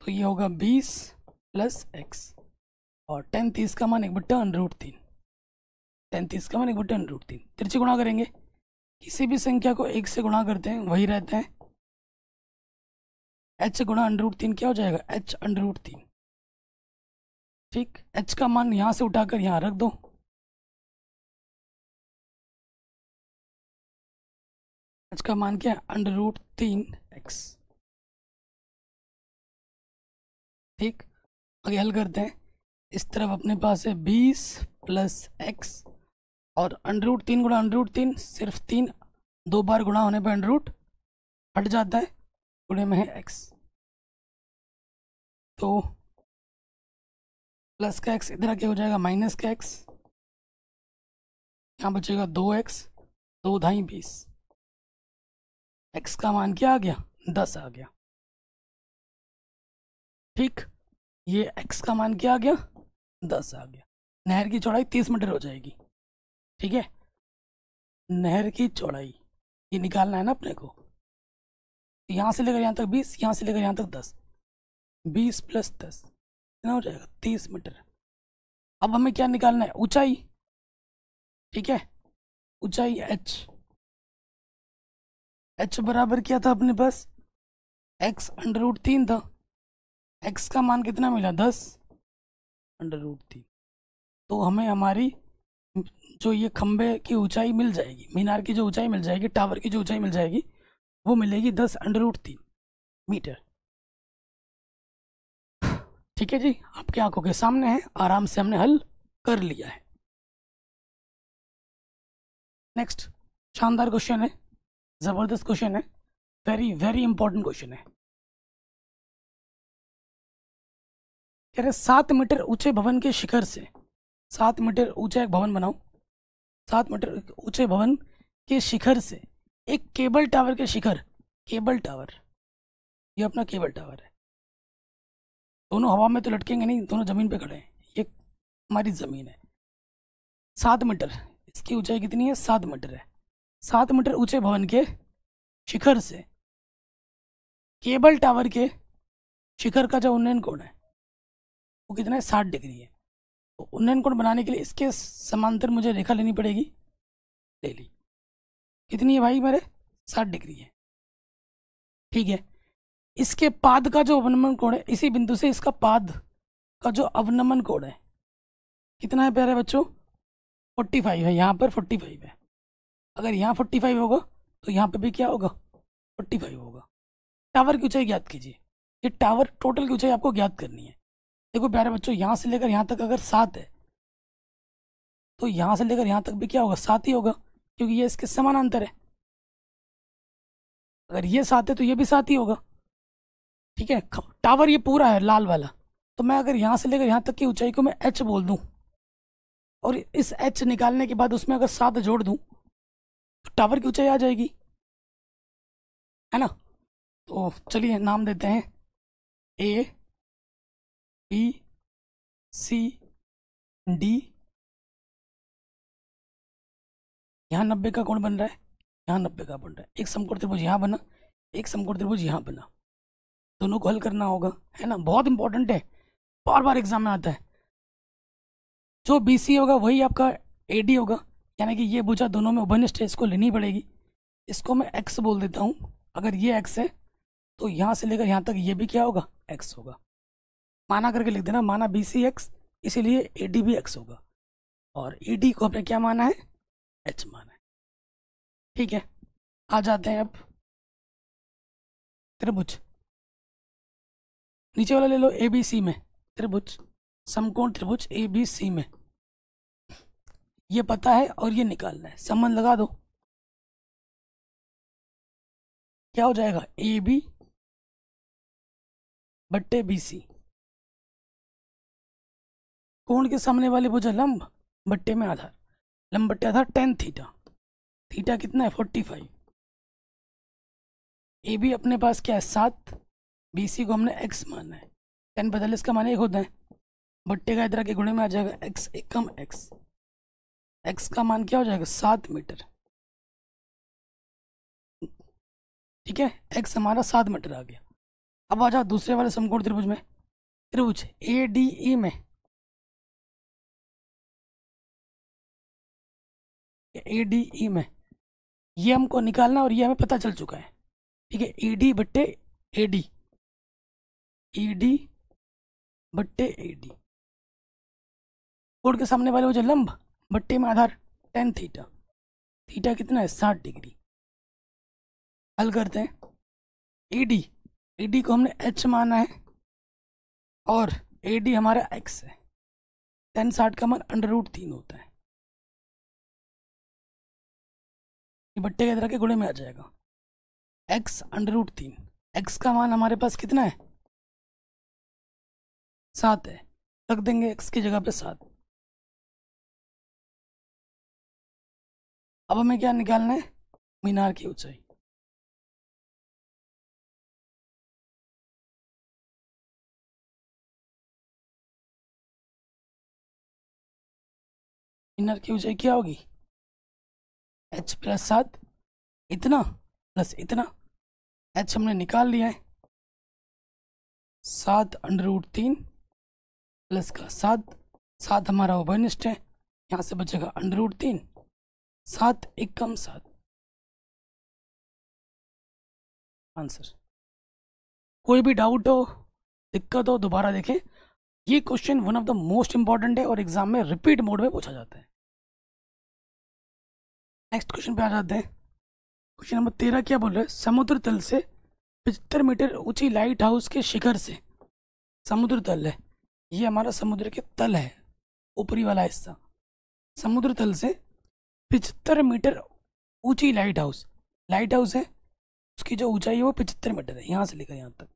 A: तो ये होगा 20 प्लस x, और tan 30 का मान 1/√3, tan 30 का मान 1/√3। तिरछी गुणा करेंगे, किसी भी संख्या को 1 से गुणा करते हैं वही रहता है, h गुणा √3 क्या हो जाएगा, h√3। ठीक, h का मान यहाँ से उठाकर यहाँ रख दो, h का मान क्या है √3x। ठीक, आगे हल करते हैं। इस तरफ अपने पास है 20 प्लस x, और √3 गुणा √3 सिर्फ 3, 2 बार गुणा होने पर √ हट जाता है, गुणे में है x, तो प्लस का x इधर क्या हो जाएगा माइनस का x, यहाँ बचेगा 2x, 2 ढाई 20, x का मान क्या आ गया 10 आ गया। ठीक, ये x का मान क्या आ गया 10 आ गया। नहर की चौड़ाई 30 मीटर हो जाएगी। ठीक है, नहर की चौड़ाई ये निकालना है ना अपने को, यहाँ से लेकर यहाँ तक 20, यहाँ से लेकर यहाँ तक 10, 20 प्लस 10 कितना हो जाएगा 30 मीटर। अब हमें क्या निकालना है, ऊंचाई। ठीक है, ऊंचाई h बराबर क्या था अपने पास, x √3 था, x का मान कितना मिला 10 √3, तो हमें हमारी जो ये खंबे की ऊंचाई मिल जाएगी, मीनार की जो ऊंचाई मिल जाएगी, टावर की जो ऊंचाई मिल जाएगी वो मिलेगी 10 √3 मीटर। ठीक है जी, आपकी आंखों के सामने है, आराम से हमने हल कर लिया है। नेक्स्ट शानदार क्वेश्चन है, जबरदस्त क्वेश्चन है, वेरी वेरी इंपॉर्टेंट क्वेश्चन है। कह रहे 7 मीटर ऊंचे भवन के शिखर से, 7 मीटर ऊंचा एक भवन बनाओ, 7 मीटर ऊंचे भवन के शिखर से एक केबल टावर के शिखर, केबल टावर, ये अपना केबल टावर है, दोनों हवा में तो लटकेंगे नहीं, दोनों जमीन पे खड़े हैं, ये हमारी जमीन है। 7 मीटर इसकी ऊंचाई कितनी है, 7 मीटर है। 7 मीटर ऊंचे भवन के शिखर से केबल टावर के शिखर का जो उन्नयन कोण है वो कितना है, 60 डिग्री है। तो उन्नयन कोण बनाने के लिए इसके समांतर मुझे रेखा लेनी पड़ेगी, ले ली, कितनी है भाई मेरे 60 डिग्री है। ठीक है, इसके पाद का जो अवनमन कोण है, इसी बिंदु से इसका पाद का जो अवनमन कोण है कितना है प्यारे बच्चों, 45 है, यहाँ पर 45 है। अगर यहाँ 45 होगा तो यहाँ पे भी क्या होगा 45 होगा। टावर की ऊंचाई ज्ञात कीजिए, ये टावर टोटल की ऊंचाई आपको ज्ञात करनी है। देखो प्यारे बच्चों, यहाँ से लेकर यहाँ तक अगर 7 है तो यहाँ से लेकर यहाँ तक भी क्या होगा 7 ही होगा, क्योंकि ये इसके समानांतर है। अगर ये 7 है तो ये भी 7 ही होगा। ठीक है, टावर ये पूरा है लाल वाला, तो मैं अगर यहाँ से लेकर यहाँ तक की ऊंचाई को मैं h बोल दूं और इस h निकालने के बाद उसमें अगर 7 जोड़ दूं तो टावर की ऊंचाई आ जाएगी, है ना। तो चलिए नाम देते हैं A B C D। यहाँ 90 का कोण बन रहा है, यहाँ 90 का बन रहा है। एक समकोण त्रिभुज यहाँ बना, एक समकोण त्रिभुज यहाँ बना, दोनों को हल करना होगा, है ना, बहुत इंपॉर्टेंट है, बार बार एग्जाम में आता है। जो BC होगा वही आपका AD होगा, यानी कि ये भुजा दोनों में उभयनिष्ठ है, इसको लेनी पड़ेगी। इसको मैं x बोल देता हूँ। अगर ये x है तो यहाँ से लेकर यहाँ तक ये भी क्या होगा, x होगा। माना करके लिख देना, माना BC x, इसीलिए AD भी x होगा। और ED को आपने क्या माना है, h माना है। ठीक है, आ जाते हैं अब त्रिभुज, नीचे वाला ले लो ABC में त्रिभुज, समकोण त्रिभुज ABC में, ये पता है और ये निकालना है, संबंध लगा दो। क्या हो जाएगा, AB बट्टे BC, कोण के सामने वाली भुजा लंब बट्टे में आधार, लंब बट्टे आधार tan थीटा, थीटा कितना है 45। AB अपने पास क्या है 7, BC को हमने x मानना है, tan 45 का मान 1 होता है, बट्टे का इधर के गुणे में आ जाएगा x एकम x का मान क्या हो जाएगा 7 मीटर। ठीक है, x हमारा 7 मीटर आ गया। अब आ जाओ दूसरे वाले समकोण त्रिभुज में, त्रिभुज ADE में, ADE में ये हमको निकालना और ये हमें पता चल चुका है। ठीक है, ED बट्टे AD, ED बट्टे AD, कोण के सामने वाले भुजा लंब बट्टे में आधार tan थीटा, थीटा कितना है 60 डिग्री। हल करते हैं, ED को हमने h माना है और AD हमारा x है, tan 60 का मान √3 होता है, ये बट्टे के इधर के गुणे में आ जाएगा, x √3, x का मान हमारे पास कितना है 7 है, रख देंगे x की जगह पे 7। अब हमें क्या निकालना है, मीनार की ऊंचाई। मीनार की ऊंचाई क्या होगी, h + 7 इतना प्लस इतना, h हमने निकाल लिया है, 7 √3 प्लस का 7, 7 हमारा उभयनिष्ठ है, यहाँ से बचेगा √3, 7 एकम 7 आंसर। कोई भी डाउट हो, दिक्कत हो, दोबारा देखें, ये question one of the most important है और एग्जाम में रिपीट मोड में पूछा जाता है। नेक्स्ट क्वेश्चन पे आ जाते हैं। क्वेश्चन नंबर 13 क्या बोल रहे हैं, समुद्र तल से 75 मीटर ऊंची लाइट हाउस के शिखर से, समुद्र तल है, ये हमारा समुद्र के तल है, ऊपरी वाला हिस्सा, समुद्र तल से 75 मीटर ऊंची लाइट हाउस है, उसकी जो ऊंचाई है वो 75 मीटर है, यहाँ से लेकर यहाँ तक।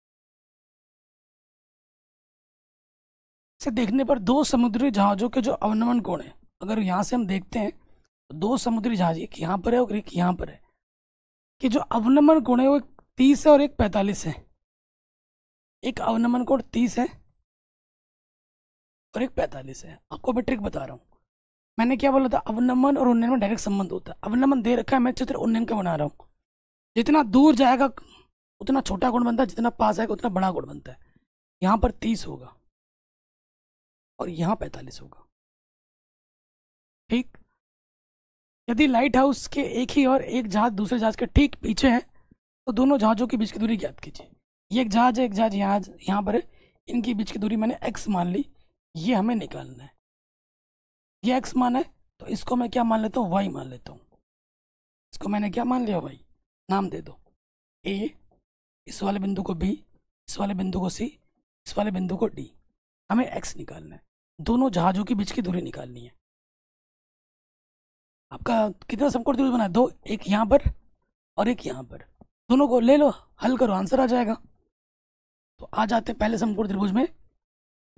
A: से देखने पर दो समुद्री जहाज़ों के जो अवनमन कोण है, अगर यहाँ से हम देखते हैं तो दो समुद्री जहाज, एक यहाँ पर है और एक यहाँ पर है, कि जो अवनमन कोण है वो 30 है और एक 45 है, एक अवनमन कोण 30 है और एक 45 है। आपको मैं ट्रिक बता रहा हूँ, मैंने क्या बोला था, अवनमन और उन्नयन में डायरेक्ट संबंध होता है। अवनमन दे रखा है, मैं चित्र उन्नयन का बना रहा हूँ, जितना दूर जाएगा उतना छोटा कोण बनता है, जितना पास आएगा उतना बड़ा कोण बनता है। यहाँ पर 30 होगा और यहाँ 45 होगा। ठीक, यदि लाइट हाउस के एक ही और एक जहाज दूसरे जहाज के ठीक पीछे है तो दोनों जहाजों के बीच की दूरी ज्ञात कीजिए। ये एक जहाज है, एक जहाज यहाँ पर है, इनके बीच की दूरी मैंने x मान ली, ये हमें निकालना है। ये x माना है तो इसको मैं क्या मान लेता हूँ, y मान लेता हूँ। इसको मैंने क्या मान लिया, y, नाम दे दो, a, इस वाले बिंदु को b, इस वाले बिंदु को c, इस वाले बिंदु को d। हमें x निकालना है, दोनों जहाजों के बीच की दूरी निकालनी है। आपका कितना समकोण त्रिभुज बना है, दो, एक यहाँ पर और एक यहाँ पर, दोनों को ले लो, हल करो, आंसर आ जाएगा। तो आ जाते हैं पहले समकोण त्रिभुज में,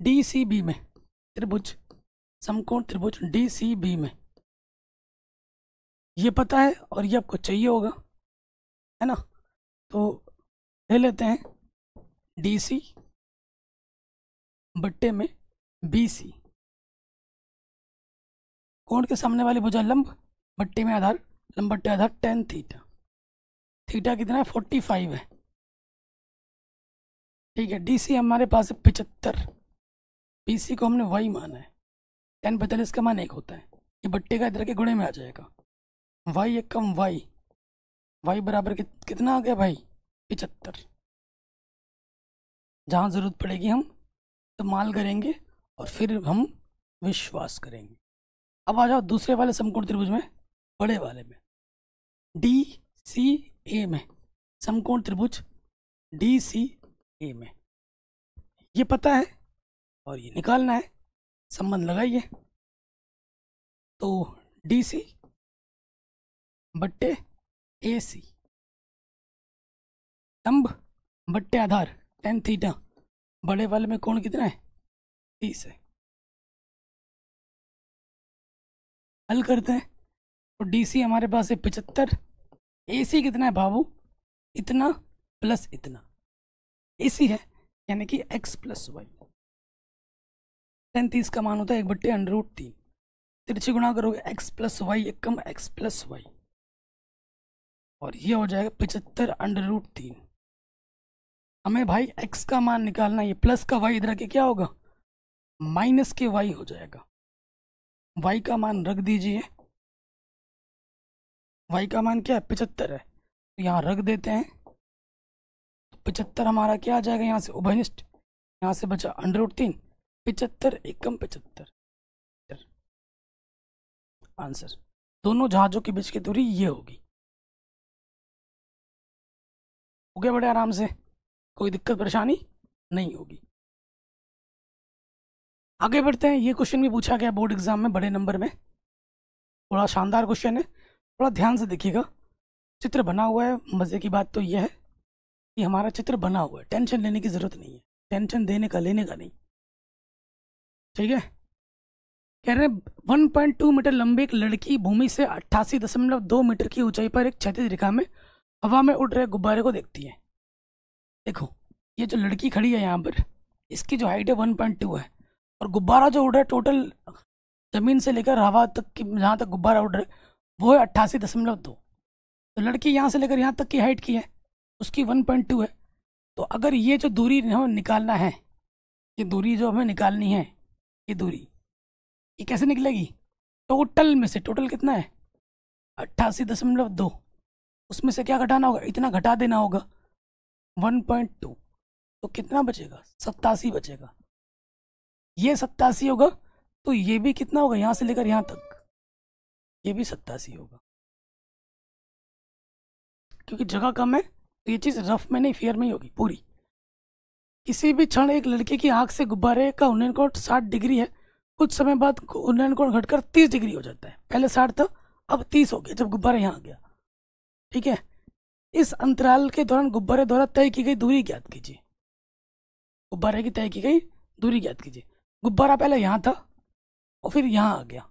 A: DCB में, त्रिभुज समकोण त्रिभुज DCB में, ये पता है और ये आपको चाहिए होगा, है ना। तो ले लेते हैं DC बट्टे में BC, कोण के सामने वाली भुजा लंब बट्टे में आधार, लंब बट्टे आधार tan थीटा, थीटा कितना है 45 है, ठीक है। डी सी हमारे पास है 75, बी सी को हमने वाई माना है, 10 45 का मान 1 होता है, ये बट्टे का इधर के गुणे में आ जाएगा, वाई एक कम वाई, वाई बराबर कितना आ गया भाई 75। जहाँ ज़रूरत पड़ेगी हम इस्तेमाल करेंगे और फिर हम विश्वास करेंगे। अब आ जाओ दूसरे वाले समकोण त्रिभुज में, बड़े वाले में, डी सी ए में, समकोण त्रिभुज डी सी ए में, ये पता है और ये निकालना है, संबंध लगाइए। तो डी सी बट्टे ए सी, लंब बट्टे आधार tan थीटा, बड़े वाले में कोण कितना है 30 है। हल करते हैं, तो डी सी हमारे पास है 75, ए सी कितना है बाबू, इतना प्लस इतना, ए सी है यानी कि x प्लस वाई, tan 30 का मान होता है 1/√3, तिरछी गुणा करोगे x प्लस वाई एक कम x प्लस वाई, और ये हो जाएगा 75√3। हमें भाई x का मान निकालना, ये प्लस का y इधर के क्या होगा माइनस के y हो जाएगा, y का मान रख दीजिए, y का मान क्या है 75 है, तो यहाँ रख देते हैं, तो 75 हमारा क्या आ जाएगा, यहाँ से उभयनिष्ठ, यहाँ से बचा √3, 75 एकम 75 आंसर। दोनों जहाजों के बीच की दूरी ये होगी। हो गया बड़े आराम से, कोई दिक्कत परेशानी नहीं होगी। आगे बढ़ते हैं, ये क्वेश्चन भी पूछा गया बोर्ड एग्जाम में बड़े नंबर में, थोड़ा शानदार क्वेश्चन है, थोड़ा ध्यान से देखिएगा। चित्र बना हुआ है, मज़े की बात तो यह है कि हमारा चित्र बना हुआ है, टेंशन लेने की ज़रूरत नहीं है, टेंशन देने का लेने का नहीं, ठीक है। कह रहे हैं 1.2 मीटर लंबी एक लड़की भूमि से 88.2 मीटर की ऊंचाई पर एक क्षैतिज रेखा में हवा में उड़ रहे गुब्बारे को देखती है। देखो ये जो लड़की खड़ी है यहाँ पर, इसकी जो हाइट है 1.2 है, और गुब्बारा जो उड़ रहा है टोटल जमीन से लेकर हवा तक की, जहाँ तक गुब्बारा उड़ रहा है वो है 88.2। तो लड़की यहाँ से लेकर यहाँ तक की हाइट की है, उसकी 1.2 है। तो अगर ये जो दूरी हमें निकालना है, ये दूरी जो हमें निकालनी है, ये दूरी ये कैसे निकलेगी, टोटल में से, टोटल कितना है 88.2, उसमें से क्या घटाना होगा, इतना घटा देना होगा 1.2, तो कितना बचेगा 87 बचेगा। ये 87 होगा तो ये भी कितना होगा, यहाँ से लेकर यहाँ तक ये भी 87 होगा, क्योंकि जगह कम है तो ये चीज़ रफ में नहीं फेयर में ही होगी पूरी। किसी भी क्षण एक लड़के की आंख से गुब्बारे का उन्नयन कोण 60 डिग्री है, कुछ समय बाद उन्नयन कोण घटकर 30 डिग्री हो जाता है, पहले 60 था अब 30 हो गया जब गुब्बारा यहाँ आ गया, ठीक है। इस अंतराल के दौरान गुब्बारे द्वारा तय की गई दूरी ज्ञात कीजिए, गुब्बारे की तय की गई दूरी ज्ञात कीजिए। गुब्बारा पहले यहाँ था और फिर यहाँ आ गया,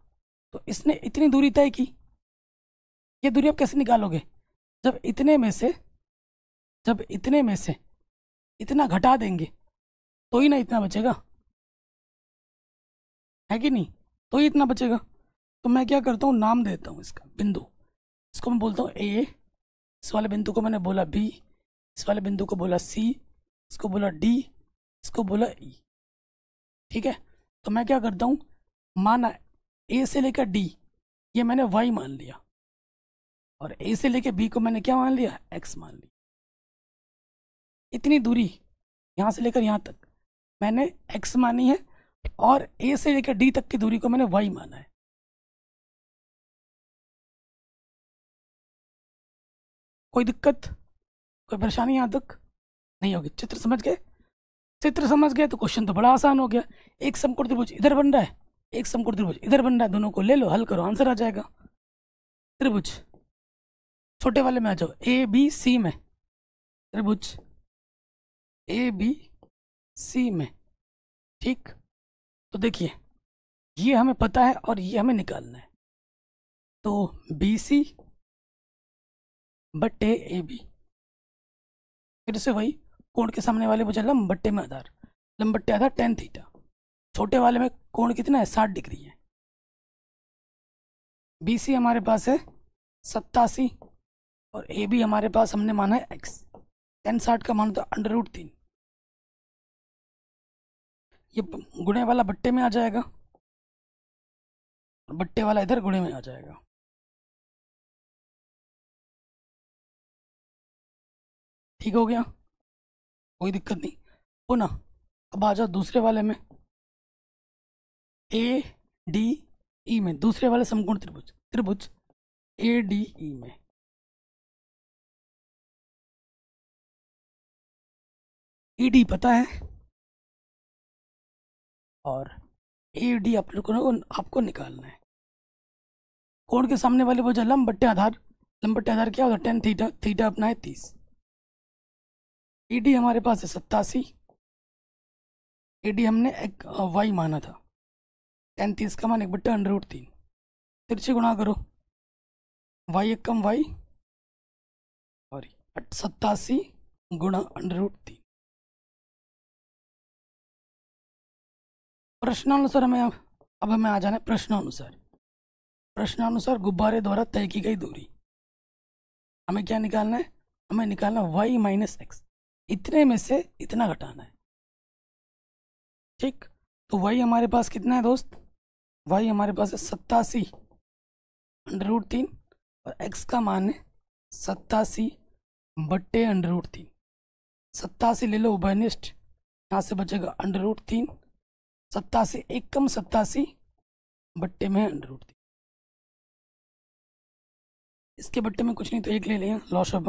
A: तो इसने इतनी दूरी तय की, ये दूरी आप कैसे निकालोगे, जब इतने में से इतना घटा देंगे तो ही ना इतना बचेगा, है कि नहीं, तो ही इतना बचेगा। तो मैं क्या करता हूँ, नाम देता हूँ इसका बिंदु, इसको मैं बोलता हूँ ए, इस वाले बिंदु को मैंने बोला बी, इस वाले बिंदु को बोला सी, इसको बोला डी, इसको बोला ई, ठीक है। तो मैं क्या करता हूँ, माना ए से लेकर डी ये मैंने वाई मान लिया, और ए से लेकर बी को मैंने क्या मान लिया, एक्स मान लिया। इतनी दूरी यहाँ से लेकर यहाँ तक मैंने एक्स मानी है, और ए से लेकर डी तक की दूरी को मैंने वाई माना है। कोई दिक्कत, कोई परेशानी यहाँ तक नहीं होगी। चित्र समझ गए, चित्र समझ गए तो क्वेश्चन तो बड़ा आसान हो गया। एक समकोण त्रिभुज इधर बन रहा है, एक समकोण त्रिभुज इधर बन रहा है, दोनों को ले लो, हल करो, आंसर आ जाएगा। त्रिभुज छोटे वाले में आ जाओ, ए बी सी में, त्रिभुज ए बी सी में, ठीक। तो देखिए ये हमें पता है और ये हमें निकालना है, तो बी सी बट्टे ए बी, फिर से वही कोण के सामने वाले बचा लंब बट्टे में आधार, लंब बट्टे आधार tan थीटा, छोटे वाले में कोण कितना है 60 डिग्री है। बी सी हमारे पास है 87 और ए भी हमारे पास हमने माना है एक्स। 10/60 का मान था √3। ये गुणे वाला बट्टे में आ जाएगा और बट्टे वाला इधर गुणे में आ जाएगा। ठीक हो गया, कोई दिक्कत नहीं। पुनः अब आ जाओ दूसरे वाले में, ए डी ई में, दूसरे वाले समकोण त्रिभुज, त्रिभुज ए डी ई में। ई डी पता है और ए डी आप लोगों को आपको निकालना है। कोण के सामने वाले भुजा लंब बट्टे आधार, लंब बट्टे आधार क्या होता है? 10 थीटा, थीटा अपना है 30। ई डी हमारे पास है 87। ए डी हमने एक वाई माना था, 10 30 का मान 1/√3। तिरछे गुणा करो, वाई एक कम वाई और 87 गुणा √3। प्रश्नानुसार हमें अब हमें आ जाना है प्रश्नानुसार। प्रश्नानुसार गुब्बारे द्वारा तय की गई दूरी। हमें क्या निकालना है? हमें निकालना y - x, इतने में से इतना घटाना है। ठीक, तो y हमारे पास कितना है दोस्त? y हमारे पास है 87 √3 और x का मान है 87 बट्टे √3। 87 ले लो उभयनिष्ठ, यहाँ से बचेगा √3। 87 एक कम 87 बट्टे में √3। इसके बट्टे में कुछ नहीं तो एक ले लिया, लॉस ऑफ।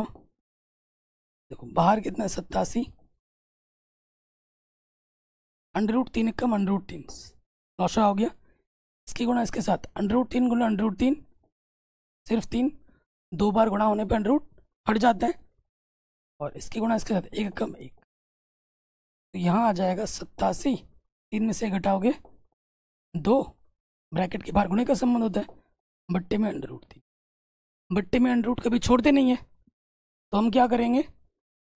A: देखो बाहर कितना है? 87 √3 एक कम √3, लॉस हो गया। इसकी गुणा इसके साथ √3 गुणा √3 सिर्फ 3, 2 बार गुणा होने पर √ हट जाता है और इसकी गुणा इसके साथ एक कम 1, तो यहाँ आ जाएगा 87। 3 में से घटाओगे 2, ब्रैकेट के बाहर गुणे का संबंध होता है, बट्टे में √3। बट्टे में √ कभी छोड़ते नहीं है, तो हम क्या करेंगे?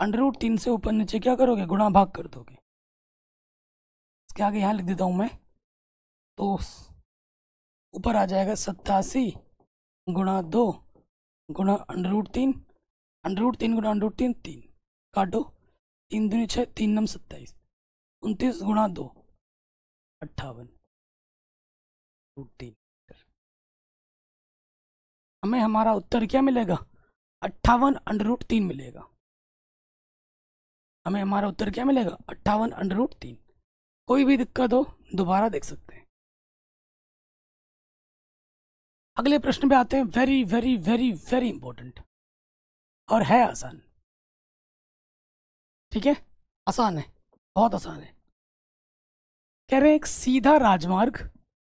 A: √3 से ऊपर नीचे क्या करोगे? गुणा भाग कर दोगे। इसके आगे यहाँ लिख देता हूँ मैं, तो ऊपर आ जाएगा 87 गुणा 2 गुणा √3, √3 गुणा √3 3, काटो 3 दूनी 6, 3 नम 27, 29 गुणा 2 58 √3। हमें हमारा उत्तर क्या मिलेगा? 58 √3 मिलेगा। हमें हमारा उत्तर क्या मिलेगा? 58 √3। कोई भी दिक्कत हो दोबारा देख सकते हैं। अगले प्रश्न पे आते हैं, very very very very important और है आसान। ठीक है, आसान है, बहुत आसान है। कह रहे हैं एक सीधा राजमार्ग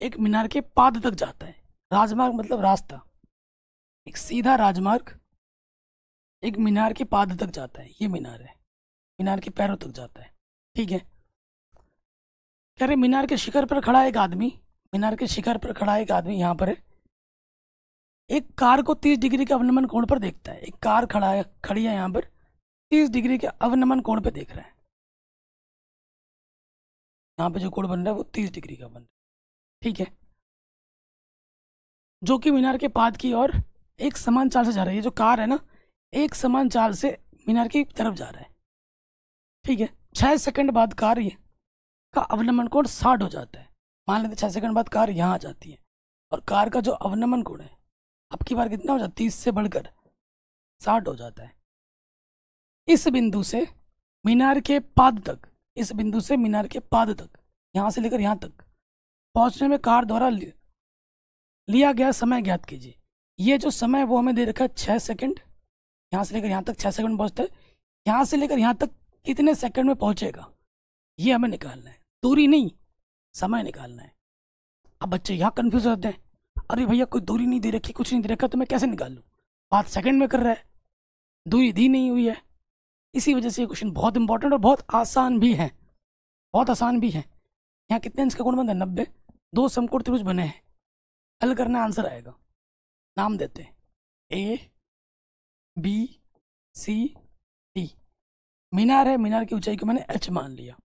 A: एक मीनार के पाद तक जाता है। राजमार्ग मतलब रास्ता। एक सीधा राजमार्ग एक मीनार के पाद तक जाता है, ये मीनार है, मीनार के पैरों तक जाता है। ठीक है, कह रहे मीनार के शिखर पर खड़ा एक आदमी, मीनार के शिखर पर खड़ा एक आदमी यहाँ पर है, एक कार को 30 डिग्री के अवनमन कोण पर देखता है। एक कार खड़ी है यहाँ पर, 30 डिग्री के अवनमन कोण पर देख रहा है। यहाँ पे जो कोण बन रहा है वो 30 डिग्री का बन रहा है। ठीक है, जो कि मीनार के पाद की ओर एक समान चाल से जा रही है। जो कार है ना, एक समान चाल से मीनार की तरफ जा रहा है। ठीक है, 6 सेकंड बाद कार का अवनमन कोण 60 हो जाता है। मान लेते 6 सेकंड बाद कार यहाँ आ जाती है और कार का जो अवनमन कोण है अब की बार कितना हो जाता है? 30 से बढ़कर 60 हो जाता है। इस बिंदु से मीनार के पाद तक, इस बिंदु से मीनार के पाद तक, यहाँ से लेकर यहाँ तक पहुँचने में कार द्वारा लिया गया समय ज्ञात कीजिए। ये जो समय है वो हमें दे रखा है 6 सेकंड। यहाँ से लेकर यहाँ तक 6 सेकंड पहुँचता है, यहाँ से लेकर यहाँ तक कितने सेकंड में पहुँचेगा ये हमें निकालना है। दूरी नहीं, समय निकालना है। अब बच्चे यहाँ कन्फ्यूज होते हैं, अरे भैया कोई दूरी नहीं दे रखी, कुछ नहीं दे रखा, तो मैं कैसे निकाल लूँ? 5 सेकंड में कर रहा है, दूरी दी नहीं हुई है। इसी वजह से ये क्वेश्चन बहुत इंपॉर्टेंट और बहुत आसान भी है, बहुत आसान भी है। यहाँ कितने इंच का कोण बनता है? 90। 2 समकोण त्रिभुज बने हैं, हल करना आंसर आएगा। नाम देते हैं A B C D। मीनार है, मीनार की ऊंचाई को मैंने h मान लिया।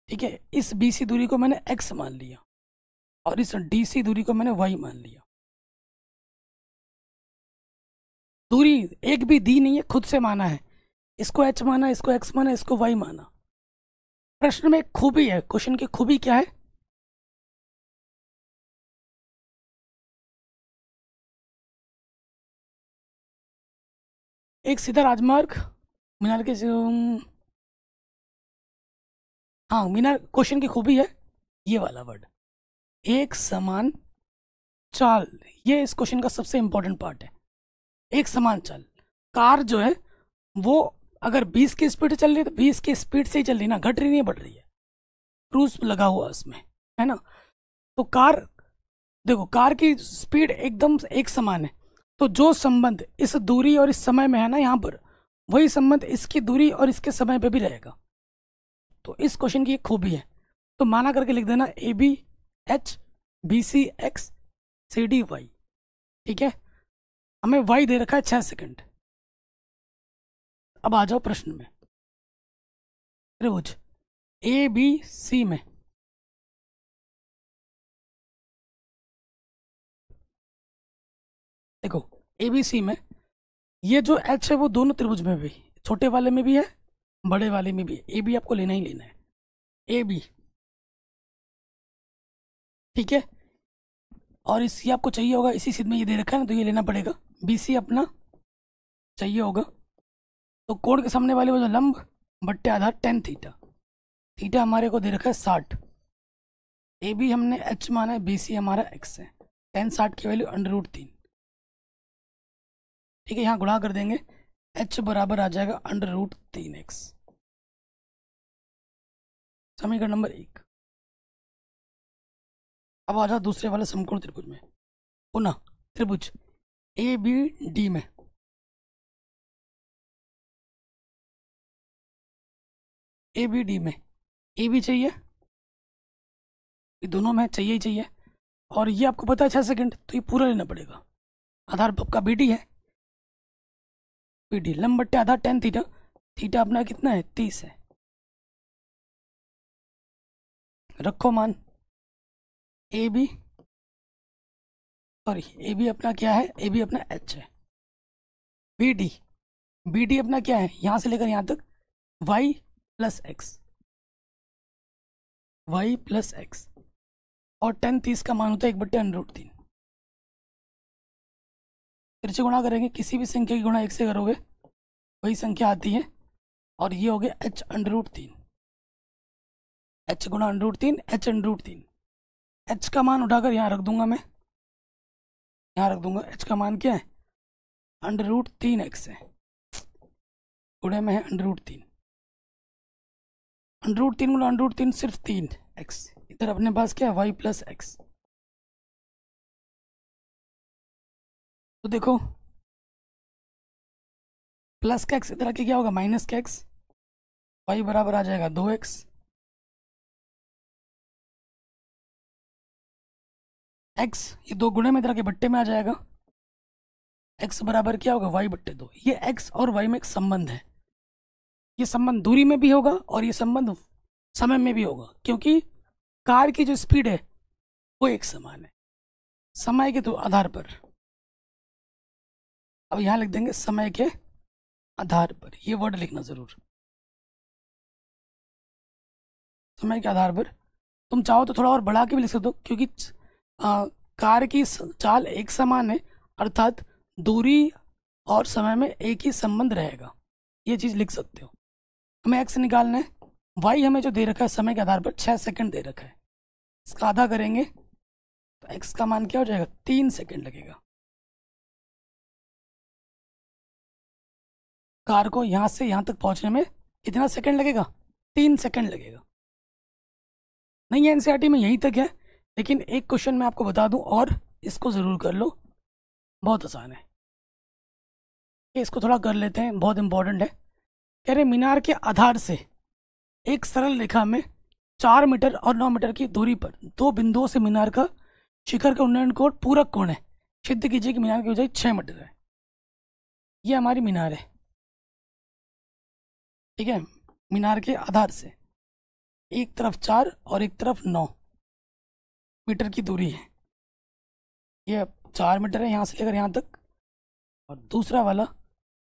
A: ठीक है, इस BC दूरी को मैंने x मान लिया और इस DC दूरी को मैंने y मान लिया। दूरी एक भी दी नहीं है, खुद से माना है। इसको एच माना, इसको एक्स माना, इसको वाई माना। प्रश्न में एक खूबी है, क्वेश्चन की खूबी क्या है? एक सीधा राजमार्ग मीनार के हाँ, मीनार क्वेश्चन की खूबी है ये वाला वर्ड, एक समान चाल। ये इस क्वेश्चन का सबसे इंपॉर्टेंट पार्ट है। एक समान चाल, कार जो है वो अगर 20 की स्पीड से चल रही है तो 20 की स्पीड से ही चल रही है ना, घट रही नहीं बढ़ रही है, क्रूज लगा हुआ उसमें, है ना। तो कार, देखो कार की स्पीड एकदम एक समान है, तो जो संबंध इस दूरी और इस समय में है ना यहाँ पर, वही संबंध इसकी दूरी और इसके समय पे भी रहेगा। तो इस क्वेश्चन की एक खूबी है। तो माना करके लिख देना A B H, B C X, C D Y. ठीक है, हमें वाई दे रखा है 6 सेकंड। अब आ जाओ प्रश्न में, त्रिभुज ए बी सी में देखो, ए बी सी में ये जो एच है वो दोनों त्रिभुज में भी, छोटे वाले में भी है, बड़े वाले में भी है। ए बी आपको लेना ही लेना है, ए बी। ठीक है, और इसी आपको चाहिए होगा, इसी सीध में ये दे रखा है ना, तो ये लेना पड़ेगा। बी सी अपना चाहिए होगा, तो कोण के सामने वाले वो जो लंब बट्टे आधार टेन थीटा, थीटा हमारे को दे रखा है 60। ए बी हमने एच माना है, बी सी हमारा एक्स है, टेन 60 की वैल्यू √3। ठीक है, यहाँ गुणा कर देंगे, एच बराबर आ जाएगा √3x। समीकरण नंबर 1। अब आ जाओ दूसरे वाले समकोण त्रिभुज में, पुनः त्रिभुज ए बी डी में। ए बी डी में ए बी चाहिए, ये दोनों में चाहिए ही चाहिए, और ये आपको पता है 6 सेकंड, तो ये पूरा लेना पड़ेगा। आधार आपका बी डी है, बी डी लंब बट्टे आधार टेन थीटा, थीटा अपना कितना है 30 है। रखो मान A B, sorry A B अपना क्या है, ए बी अपना एच है। बी डी, बी डी अपना क्या है, यहाँ से लेकर यहाँ तक Y plus X, Y plus X, और टेन 30 का मान होता है 1/√3। फिर से गुणा करेंगे, किसी भी संख्या की गुणा 1 से करोगे वही संख्या आती है, और ये हो गया h√3, h गुणा √3, h√3। h का मान उठाकर यहाँ रख दूंगा मैं, यहाँ रख दूंगा, h का मान क्या है √3x है, गुणे में है √3, √3 गुणा √3 सिर्फ 3x। इधर अपने पास क्या है y प्लस एक्स। तो देखो प्लस का एक्स इधर आके क्या होगा माइनस का एक्स, y बराबर आ जाएगा 2x, x ये दो गुणे में इधर आके बट्टे में आ जाएगा, x बराबर क्या होगा y/2। ये x और y में एक संबंध है, ये संबंध दूरी में भी होगा और ये संबंध समय में भी होगा, क्योंकि कार की जो स्पीड है वो एक समान है समय के तो आधार पर। अब यहाँ लिख देंगे समय के आधार पर, ये वर्ड लिखना जरूर, समय के आधार पर। तुम चाहो तो थोड़ा और बढ़ा के भी लिख सकते हो, क्योंकि कार की चाल एक समान है, अर्थात दूरी और समय में एक ही संबंध रहेगा, ये चीज़ लिख सकते हो। हमें एक्स निकालना है, वाई हमें जो दे रखा है समय के आधार पर 6 सेकंड दे रखा है, इसका आधा करेंगे तो एक्स का मान क्या हो जाएगा 3 सेकंड लगेगा। कार को यहाँ से यहाँ तक पहुँचने में कितना सेकंड लगेगा 3 सेकंड लगेगा। नहीं है एनसीईआरटी में यहीं तक है, लेकिन एक क्वेश्चन मैं आपको बता दूं और इसको ज़रूर कर लो, बहुत आसान है, इसको थोड़ा कर लेते हैं, बहुत इंपॉर्टेंट है। कह रहे मीनार के आधार से एक सरल रेखा में 4 मीटर और 9 मीटर की दूरी पर दो बिंदुओं से मीनार का शिखर का उन्नयन कोण पूरक कोण है, सिद्ध कीजिए कि मीनार की ऊंचाई 6 मीटर है। ये हमारी मीनार है, ठीक है। मीनार के आधार से एक तरफ 4 और एक तरफ 9 मीटर की दूरी है, ये 4 मीटर है यहाँ से लेकर यहाँ तक, और दूसरा वाला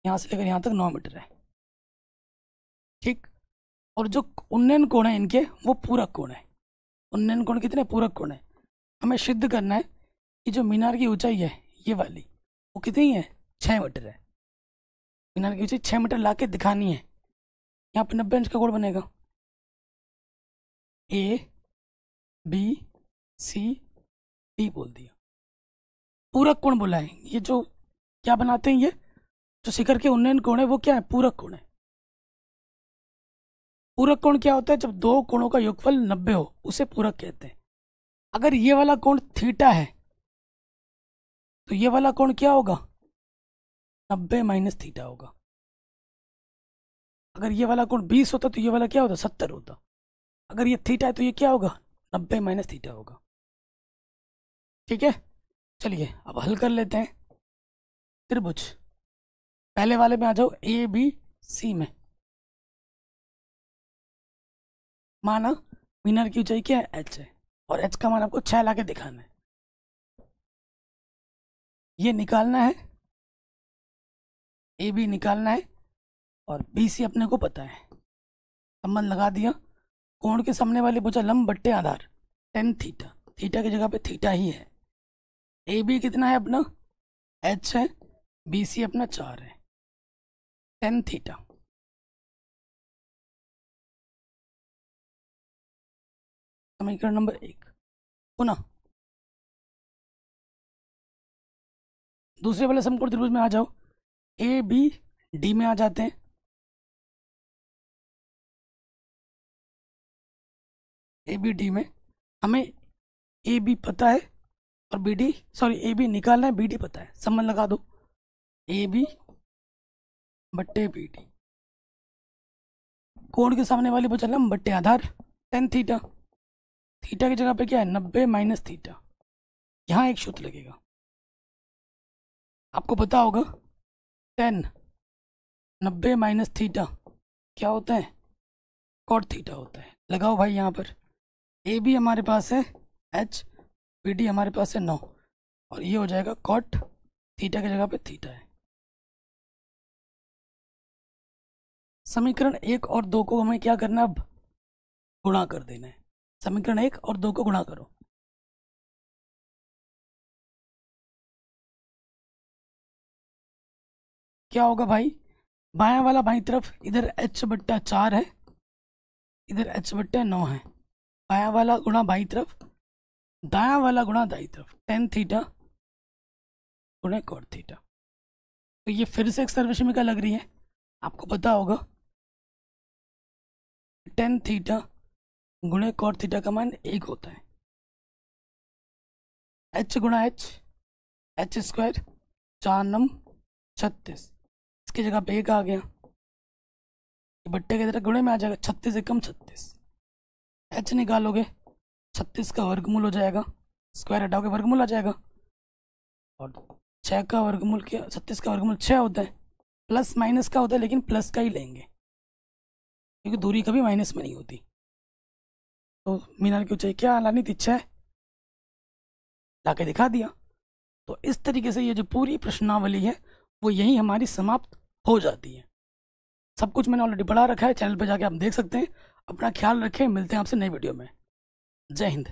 A: यहाँ से लेकर यहाँ तक 9 मीटर है, ठीक। और जो उन्नयन कोण है इनके वो पूरक कोण है। उन्नयन कोण कितने? पूरक कोण है। हमें सिद्ध करना है कि जो मीनार की ऊंचाई है ये वाली वो कितनी है? 6 मीटर है। मीनार की ऊंचाई 6 मीटर ला के दिखानी है। यहाँ पे 90 अंश का कोण बनेगा। ए बी सी डी बोल दिया, पूरक कोण बोला है। ये जो क्या बनाते हैं, ये जो शिखर के उन्नयन कोण है वो क्या है? पूरक कोण है। पूरक कोण क्या होता है? जब दो कोणों का योगफल 90 हो उसे पूरक कहते हैं। अगर ये वाला कोण थीटा है तो ये वाला कोण क्या होगा? 90 माइनस थीटा होगा। अगर ये वाला कोण 20 होता तो ये वाला क्या होता? 70 होता। अगर ये थीटा है तो ये क्या होगा? 90 माइनस थीटा होगा। ठीक है, चलिए अब हल कर लेते हैं। त्रिभुज पहले वाले में आ जाओ, ए बी सी में। माना मीनार की ऊंचाई क्या है? एच है, और एच का मान आपको 6 ला के दिखाना है। ये निकालना है, ए बी निकालना है, और बी सी अपने को पता है। संबंध लगा दिया। कोण के सामने वाली भुजा लंब बट्टे आधार tan थीटा, थीटा की जगह पे थीटा ही है। ए बी कितना है अपना? एच है, बी सी अपना 4 है, tan थीटा। समीकरण नंबर 1। पुनः दूसरे वाले समकोण त्रिभुज में आ जाओ। ए बी डी में आ जाते हैं। ए बी डी में हमें ए बी पता है और B D, sorry A B निकालना है, बी डी पता है। संबंध लगा दो, ए बी बट्टे बी डी। कोण के सामने वाली भुजा लंब बट्टे आधार tan थीटा, थीटा की जगह पे क्या है? 90 माइनस थीटा। यहाँ एक सूत्र लगेगा, आपको पता होगा। tan 90 माइनस थीटा क्या होता है? cot थीटा होता है। लगाओ भाई यहाँ पर। ए बी हमारे पास है h, बी डी हमारे पास है 9, और ये हो जाएगा cot थीटा की जगह पे थीटा है। समीकरण 1 और 2 को हमें क्या करना है? अब गुणा कर देना है। समीकरण 1 और 2 को गुणा करो। क्या होगा भाई? बायां वाला बाईं तरफ, इधर h बट्टा 4 है, इधर h बट्टा 9 है। बायां वाला गुणा बाईं तरफ, दायां वाला गुणा दाईं तरफ, tan थीटा गुणे cot थीटा। तो ये फिर से एक सर्वसमीका लग रही है। आपको पता होगा tan थीटा गुणे cot थीटा का मान 1 होता है। h गुणा h स्क्वायर, 4 9 36, इसकी जगह पे 1 आ गया, बट्टे की तरह गुणे में आ जाएगा। 36 एकम 36, h निकालोगे 36 का वर्गमूल हो जाएगा, स्क्वायर हटाओगे वर्गमूल आ जाएगा, और 6 का वर्गमूल क्या? 36 का वर्गमूल 6 होता है। प्लस माइनस का होता है, लेकिन प्लस का ही लेंगे क्योंकि दूरी कभी माइनस में नहीं होती। तो मीनार की ऊंचाई क्या लानी थी? 6 ला के दिखा दिया। तो इस तरीके से ये जो पूरी प्रश्नावली है वो यही हमारी समाप्त हो जाती है। सब कुछ मैंने ऑलरेडी पढ़ा रखा है, चैनल पे जाके आप देख सकते हैं। अपना ख्याल रखें, मिलते हैं आपसे नई वीडियो में। जय हिंद।